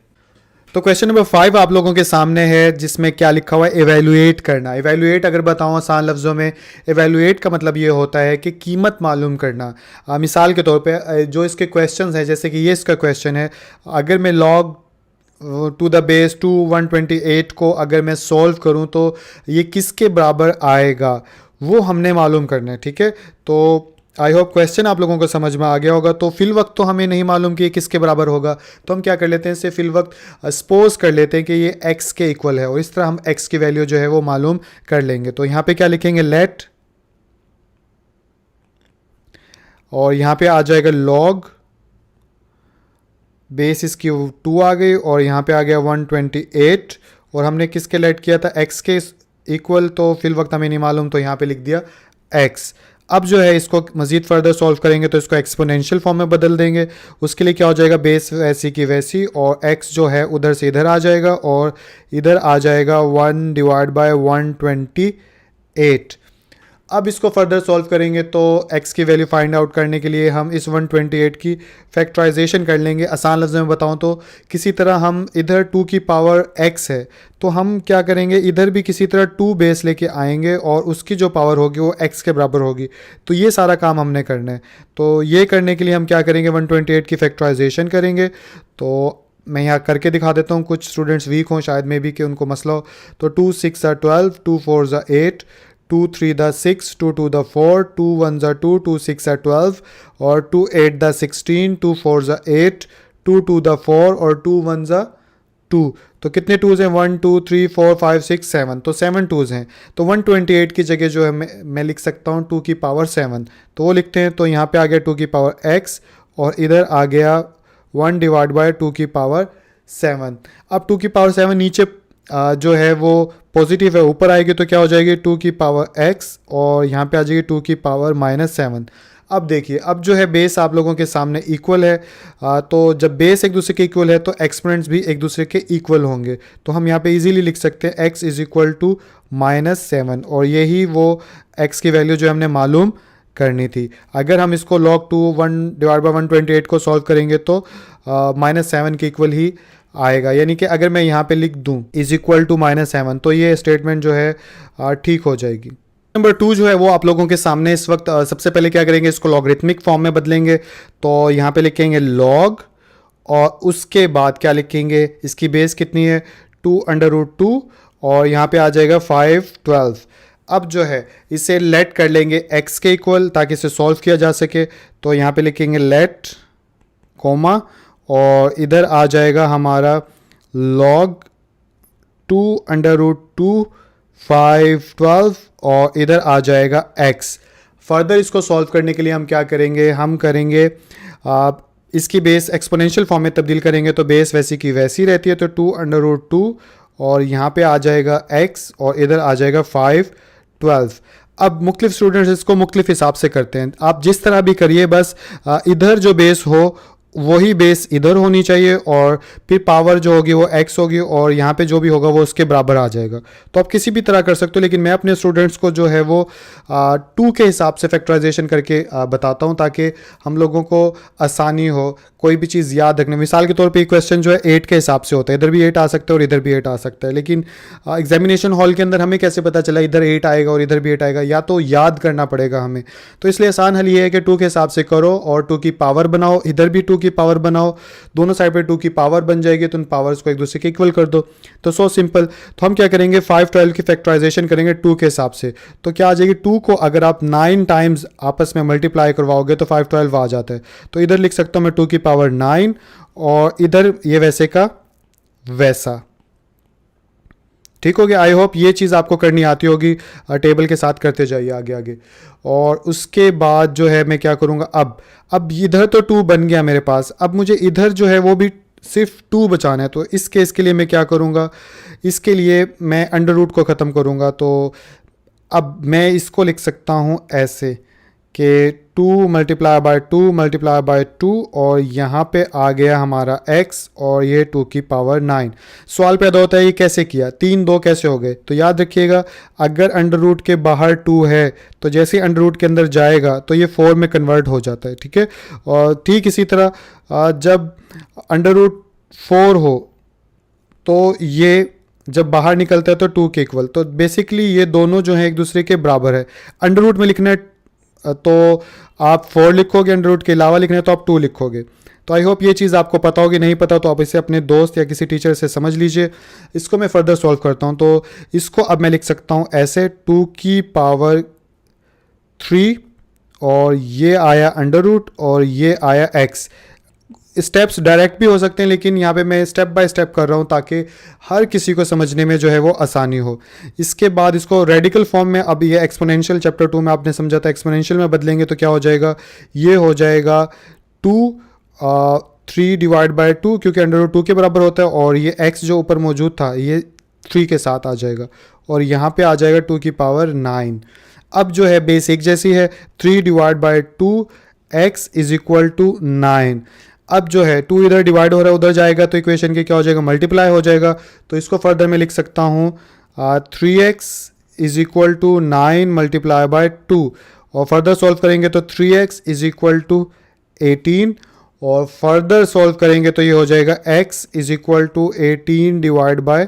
तो क्वेश्चन नंबर 5 आप लोगों के सामने है जिसमें क्या लिखा हुआ है, एवेल्युएट करना। एवेल्युएट अगर बताऊँ आसान लफ्ज़ों में, एवेल्युएट का मतलब ये होता है कि कीमत मालूम करना। मिसाल के तौर पे जो इसके क्वेश्चंस हैं, जैसे कि ये इसका क्वेश्चन है, अगर मैं log टू द बेस 128 को अगर मैं सॉल्व करूँ तो ये किसके बराबर आएगा, वो हमने मालूम करना है। ठीक है, तो आई होप क्वेश्चन आप लोगों को समझ में आ गया होगा। तो फिल वक्त तो हमें नहीं मालूम कि ये किसके बराबर होगा, तो हम क्या कर लेते हैं, इससे फिल वक्त सपोज कर लेते हैं कि ये x के इक्वल है और इस तरह हम x की वैल्यू जो है वो मालूम कर लेंगे। तो यहाँ पे क्या लिखेंगे, लेट, और यहाँ पे आ जाएगा log बेस इसकी 2 आ गई और यहाँ पे आ गया 128 और हमने किसके लेट किया था, x के इक्वल। तो फिल वक्त हमें नहीं मालूम तो यहाँ पे लिख दिया x। अब जो है इसको मज़ीद फर्दर सॉल्व करेंगे तो इसको एक्सपोनेंशियल फॉर्म में बदल देंगे। उसके लिए क्या हो जाएगा, बेस वैसी की वैसी और x जो है उधर से इधर आ जाएगा और इधर आ जाएगा 1 डिवाइड बाय 128। 8। अब इसको फर्दर सॉल्व करेंगे तो x की वैल्यू फाइंड आउट करने के लिए हम इस 128 की फैक्टराइजेशन कर लेंगे। आसान लफ्ज़ में बताऊं तो किसी तरह हम इधर 2 की पावर x है तो हम क्या करेंगे, इधर भी किसी तरह 2 बेस लेके आएंगे और उसकी जो पावर होगी वो x के बराबर होगी। तो ये सारा काम हमने करना है। तो ये करने के लिए हम क्या करेंगे, 128 की फैक्टराइजेशन करेंगे। तो मैं यहाँ करके दिखा देता हूँ, कुछ स्टूडेंट्स वीक हों शायद में भी कि उनको मसला हो। तो 2 6 12, 2 4 8, 2 3 6, 2 2 4, 2 1 2, 2 6 12 और 2 8 16, 2 4 8, 2 2 4 और 2 1 2। तो कितने टूज़ हैं, 1 2 3 4 5 6 7, तो 7 टूज़ हैं। तो 128 की जगह जो है मैं लिख सकता हूँ 2 की पावर 7, तो वो लिखते हैं। तो यहाँ पे आ गया 2 की पावर x और इधर आ गया 1 डिवाइड बाय 2 की पावर 7। अब 2 की पावर 7 नीचे जो है वो पॉजिटिव है, ऊपर आएगी तो क्या हो जाएगी 2 की पावर x और यहाँ पे आ जाएगी 2 की पावर -7। अब देखिए, अब जो है बेस आप लोगों के सामने इक्वल है। तो जब बेस एक दूसरे के इक्वल है तो एक्सपोनेंट्स भी एक दूसरे के इक्वल होंगे। तो हम यहाँ पे इजीली लिख सकते हैं x इज इक्वल टू -7 और यही वो x की वैल्यू जो हमने मालूम करनी थी। अगर हम इसको log 2 1 डिवाइड बाई 128 को सॉल्व करेंगे तो -7 के इक्वल ही आएगा। यानी कि अगर मैं यहाँ पे लिख दूँ इज इक्वल टू -7 तो ये स्टेटमेंट जो है ठीक हो जाएगी। नंबर 2 जो है वो आप लोगों के सामने इस वक्त सबसे पहले क्या करेंगे, इसको लॉगरिथमिक फॉर्म में बदलेंगे। तो यहाँ पे लिखेंगे log और उसके बाद क्या लिखेंगे, इसकी बेस कितनी है 2√2 और यहाँ पे आ जाएगा 5 12। अब जो है इसे लेट कर लेंगे x के इक्वल ताकि इसे सॉल्व किया जा सके। तो यहाँ पे लिखेंगे लेट कोमा और इधर आ जाएगा हमारा log 2√2 5 12 और इधर आ जाएगा x। फर्दर इसको सॉल्व करने के लिए हम क्या करेंगे, हम करेंगे इसकी बेस एक्सपोनेंशियल फॉर्म में तब्दील करेंगे। तो बेस वैसी की वैसी रहती है, तो 2√2 और यहाँ पे आ जाएगा x और इधर आ जाएगा 5 12। अब मुख्तलिफ स्टूडेंट्स इसको मुख्तलिफ हिसाब से करते हैं, आप जिस तरह भी करिए, बस इधर जो बेस हो वही बेस इधर होनी चाहिए और फिर पावर जो होगी वो x होगी और यहाँ पे जो भी होगा वो उसके बराबर आ जाएगा। तो आप किसी भी तरह कर सकते हो, लेकिन मैं अपने स्टूडेंट्स को जो है वो 2 के हिसाब से फैक्टराइजेशन करके बताता हूँ ताकि हम लोगों को आसानी हो कोई भी चीज़ याद रखने। मिसाल के तौर पे क्वेश्चन जो है 8 के हिसाब से होता है, इधर भी 8 आ सकता है और इधर भी 8 आ सकता है, लेकिन एग्जामिनेशन हॉल के अंदर हमें कैसे पता चला इधर 8 आएगा और इधर भी 8 आएगा, या तो याद करना पड़ेगा हमें। तो इसलिए आसान हल ये है कि 2 के हिसाब से करो और 2 की पावर बनाओ, इधर भी 2 की पावर बनाओ, दोनों साइड पे 2 की पावर बन जाएगी तो उन पावर्स को एक दूसरे के इक्वल कर दो। तो सो सिंपल। तो हम क्या करेंगे, 5 12 की फैक्टराइजेशन करेंगे 2 के हिसाब से। तो क्या आ जाएगी, 2 को अगर आप 9 टाइम्स आपस में मल्टीप्लाई करवाओगे तो 5 12 आ जाता है। तो इधर लिख सकता हूँ मैं 2 की पावर 9 और इधर ये वैसे का वैसा। ठीक हो गया। आई होप ये चीज़ आपको करनी आती होगी, टेबल के साथ करते जाइए आगे आगे। और उसके बाद जो है मैं क्या करूँगा, अब इधर तो 2 बन गया मेरे पास, अब मुझे इधर जो है वो भी सिर्फ 2 बचाना है। तो इस केस के लिए मैं क्या करूँगा, इसके लिए मैं अंडर रूट को ख़त्म करूँगा। तो अब मैं इसको लिख सकता हूँ ऐसे कि 2 मल्टीप्लाई बाय 2 मल्टीप्लाई बाय 2 और यहाँ पे आ गया हमारा x और ये 2 की पावर 9। सवाल पैदा होता है ये कैसे किया, 3 2 कैसे हो गए। तो याद रखिएगा, अगर अंडर रूट के बाहर 2 है तो जैसे ही अंडर रूट के अंदर जाएगा तो ये 4 में कन्वर्ट हो जाता है। ठीक है। और ठीक इसी तरह जब अंडर रूट 4 हो तो ये जब बाहर निकलता है तो 2 के इक्वल। तो बेसिकली ये दोनों जो हैं एक दूसरे के बराबर है। अंडर रूट में लिखना है तो आप 4 लिखोगे, अंडर रूट के अलावा लिखना है तो आप 2 लिखोगे। तो आई होप ये चीज़ आपको पता होगी, नहीं पता तो आप इसे अपने दोस्त या किसी टीचर से समझ लीजिए। इसको मैं फर्दर सॉल्व करता हूँ। तो इसको अब मैं लिख सकता हूँ ऐसे 2 की पावर 3 और ये आया अंडर रूट और ये आया x। स्टेप्स डायरेक्ट भी हो सकते हैं लेकिन यहाँ पे मैं स्टेप बाय स्टेप कर रहा हूँ ताकि हर किसी को समझने में जो है वो आसानी हो। इसके बाद इसको रेडिकल फॉर्म में, अब ये एक्सपोनेंशियल चैप्टर 2 में आपने समझा था, एक्सपोनेंशियल में बदलेंगे तो क्या हो जाएगा, ये हो जाएगा 3 डिवाइड बाय 2 क्योंकि अंडर रूट 2 के बराबर होता है और ये x जो ऊपर मौजूद था ये 3 के साथ आ जाएगा और यहाँ पे आ जाएगा 2 की पावर 9। अब जो है बेस एक जैसी है, 3 divide by 2 x is equal to 9। अब जो है 2 इधर डिवाइड हो रहा है उधर जाएगा तो इक्वेशन के क्या हो जाएगा, मल्टीप्लाई हो जाएगा। तो इसको फर्दर मैं लिख सकता हूँ 3x is equal to 9 multiply by 2, और फर्दर सॉल्व करेंगे तो 3x इज इक्वल टू 18, और फर्दर सॉल्व करेंगे तो ये हो जाएगा x is equal to 18 divide by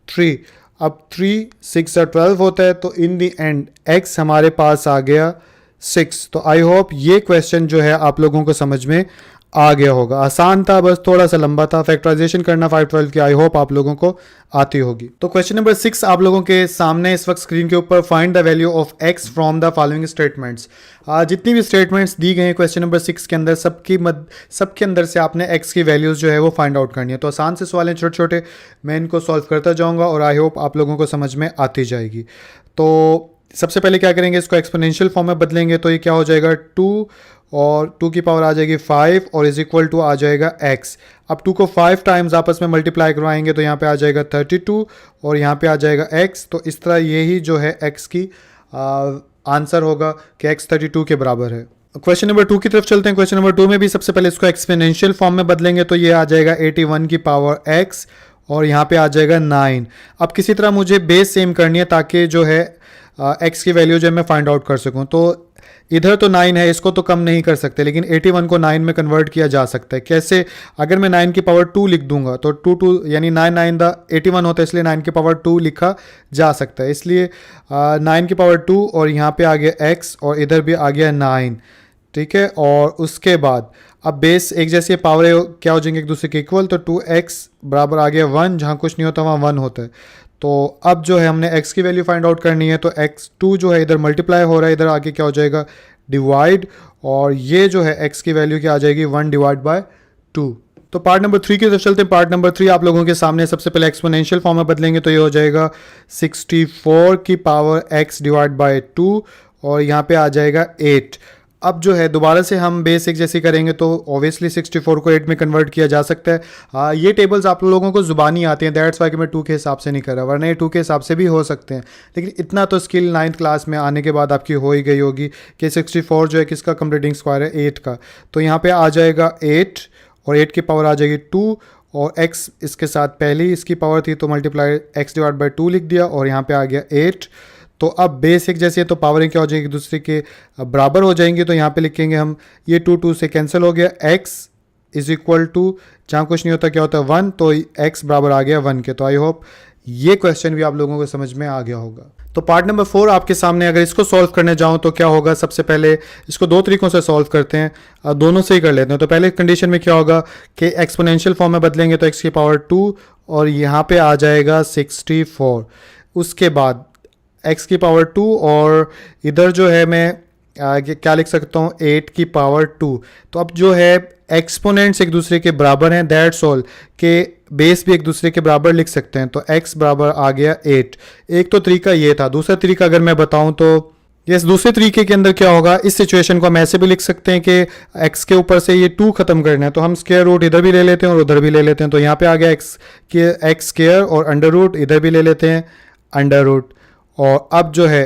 3। अब 3 6 और 12 होता है, तो इन दी एंड x हमारे पास आ गया 6। तो आई होप ये क्वेश्चन जो है आप लोगों को समझ में आ गया होगा। आसान था, बस थोड़ा सा लंबा था। फैक्टराइजेशन करना 512 की आई होप आप लोगों को आती होगी। तो क्वेश्चन नंबर 6 आप लोगों के सामने इस वक्त स्क्रीन के ऊपर, find the value of x from the following statements. जितनी भी स्टेटमेंट्स दी गई हैं क्वेश्चन नंबर 6 के अंदर, सबके अंदर से आपने x की वैल्यूज़ जो है वो फाइंड आउट करनी है। तो आसान से सवाल हैं, छोटे छोटे, मैं इनको सॉल्व करता जाऊँगा और आई होप आप लोगों को समझ में आती जाएगी। तो सबसे पहले क्या करेंगे, इसको एक्सपोनेंशियल फॉर्म में बदलेंगे। तो ये क्या हो जाएगा, 2 और 2 की पावर आ जाएगी 5 और इज इक्वल टू आ जाएगा x। अब 2 को 5 टाइम्स आपस में मल्टीप्लाई करवाएंगे तो यहाँ पे आ जाएगा 32 और यहाँ पे आ जाएगा x। तो इस तरह यही जो है x की आंसर होगा कि x 32 के बराबर है। क्वेश्चन नंबर 2 की तरफ चलते हैं। क्वेश्चन नंबर 2 में भी सबसे पहले इसको एक्सपोनेंशियल फॉर्म में बदलेंगे तो ये आ जाएगा 81 की पावर x और यहाँ पे आ जाएगा 9। अब किसी तरह मुझे बेस सेम करनी है ताकि जो है x की वैल्यू जो है मैं फाइंड आउट कर सकूं। तो इधर तो 9 है, इसको तो कम नहीं कर सकते, लेकिन 81 को 9 में कन्वर्ट किया जा सकता है। कैसे, अगर मैं 9 की पावर 2 लिख दूंगा तो 2 यानी 9 9 द 81 होता है, इसलिए 9 की पावर 2 लिखा जा सकता है। इसलिए 9 की पावर 2 और यहाँ पे आ गया x और इधर भी आ गया 9, ठीक है। और उसके बाद अब बेस एक जैसी पावर क्या हो जाएंगे एक दूसरे के इक्वल, तो 2x बराबर आ गया 1, जहाँ कुछ नहीं होता वहाँ 1 होता है। तो अब जो है हमने x की वैल्यू फाइंड आउट करनी है। तो x2 जो है इधर मल्टीप्लाई हो रहा है, इधर आगे क्या हो जाएगा डिवाइड, और ये जो है x की वैल्यू क्या आ जाएगी 1 डिवाइड बाय 2। तो पार्ट नंबर 3 की तरफ चलते हैं। पार्ट नंबर 3 आप लोगों के सामने, सबसे पहले एक्सपोनेंशियल फॉर्म में बदलेंगे तो ये हो जाएगा 64 की पावर x डिवाइड बाय 2 और यहाँ पे आ जाएगा 8। अब जो है दोबारा से हम बेस एक जैसी करेंगे तो ऑब्वियसली 64 को 8 में कन्वर्ट किया जा सकता है। ये टेबल्स आप लोगों को ज़ुबानी आते हैं, दैट्स वाई कि मैं 2 के हिसाब से नहीं कर रहा, वरना ये 2 के हिसाब से भी हो सकते हैं। लेकिन इतना तो स्किल 9th क्लास में आने के बाद आपकी हो ही गई होगी कि 64 जो है किसका कंप्लीटिंग स्क्वायर है, 8 का। तो यहाँ पर आ जाएगा 8 और 8 की पावर आ जाएगी 2 और x इसके साथ पहले इसकी पावर थी तो मल्टीप्लाई x डिवाइड बाई 2 लिख दिया और यहाँ पे आ गया 8। तो अब बेस एक जैसे है तो पावरें क्या हो जाएगी एक दूसरे के बराबर हो जाएंगी। तो यहाँ पे लिखेंगे हम, ये 2 से कैंसिल हो गया, x इज इक्वल टू जहाँ कुछ नहीं होता क्या होता है 1, तो x बराबर आ गया 1 के। तो आई होप ये क्वेश्चन भी आप लोगों को समझ में आ गया होगा। तो पार्ट नंबर 4 आपके सामने, अगर इसको सॉल्व करने जाऊँ तो क्या होगा, सबसे पहले इसको 2 तरीकों से सॉल्व करते हैं, दोनों से ही कर लेते हैं। तो पहले कंडीशन में क्या होगा कि एक्सपोनेंशियल फॉर्म में बदलेंगे तो x की पावर 2 और यहाँ पे आ जाएगा 64। उसके बाद x की पावर 2 और इधर जो है मैं क्या लिख सकता हूँ 8 की पावर 2। तो अब जो है एक्सपोनेंट्स एक दूसरे के बराबर हैं, दैट्स ऑल के बेस भी एक दूसरे के बराबर लिख सकते हैं। तो x बराबर आ गया 8। एक तो तरीका ये था। दूसरा तरीका अगर मैं बताऊं तो यस, दूसरे तरीके के अंदर क्या होगा, इस सिचुएशन को हम ऐसे भी लिख सकते हैं कि x के ऊपर से ये 2 खत्म करना है तो हम स्क्वायर रूट इधर भी ले लेते हैं और उधर भी ले लेते हैं। तो यहाँ पे आ गया x स्क्वायर और अंडर रूट इधर भी ले लेते हैं अंडर रूट। और अब जो है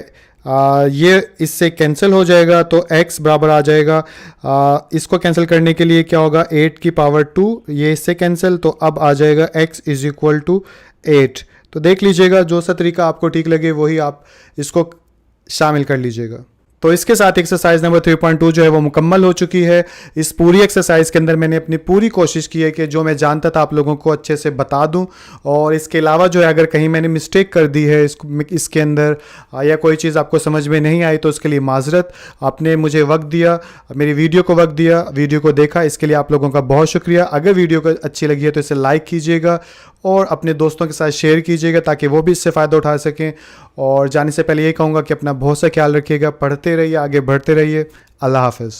ये इससे कैंसिल हो जाएगा तो x बराबर आ जाएगा, इसको कैंसिल करने के लिए क्या होगा 8 की पावर 2, ये इससे कैंसिल, तो अब आ जाएगा x इज इक्वल टू 8। तो देख लीजिएगा जो सा तरीका आपको ठीक लगे वही आप इसको शामिल कर लीजिएगा। तो इसके साथ एक्सरसाइज नंबर 3.2 जो है वो मुकम्मल हो चुकी है। इस पूरी एक्सरसाइज के अंदर मैंने अपनी पूरी कोशिश की है कि जो मैं जानता था आप लोगों को अच्छे से बता दूं, और इसके अलावा जो है अगर कहीं मैंने मिस्टेक कर दी है इसके अंदर या कोई चीज़ आपको समझ में नहीं आई तो उसके लिए माजरत। आपने मुझे वक्त दिया, मेरी वीडियो को वक्त दिया, वीडियो को देखा, इसके लिए आप लोगों का बहुत शुक्रिया। अगर वीडियो को अच्छी लगी है तो इसे लाइक कीजिएगा और अपने दोस्तों के साथ शेयर कीजिएगा ताकि वो भी इससे फ़ायदा उठा सकें। और जाने से पहले ये कहूँगा कि अपना बहुत सा ख्याल रखिएगा, पढ़ते रहिए, आगे बढ़ते रहिए। अल्लाह हाफ़िज़।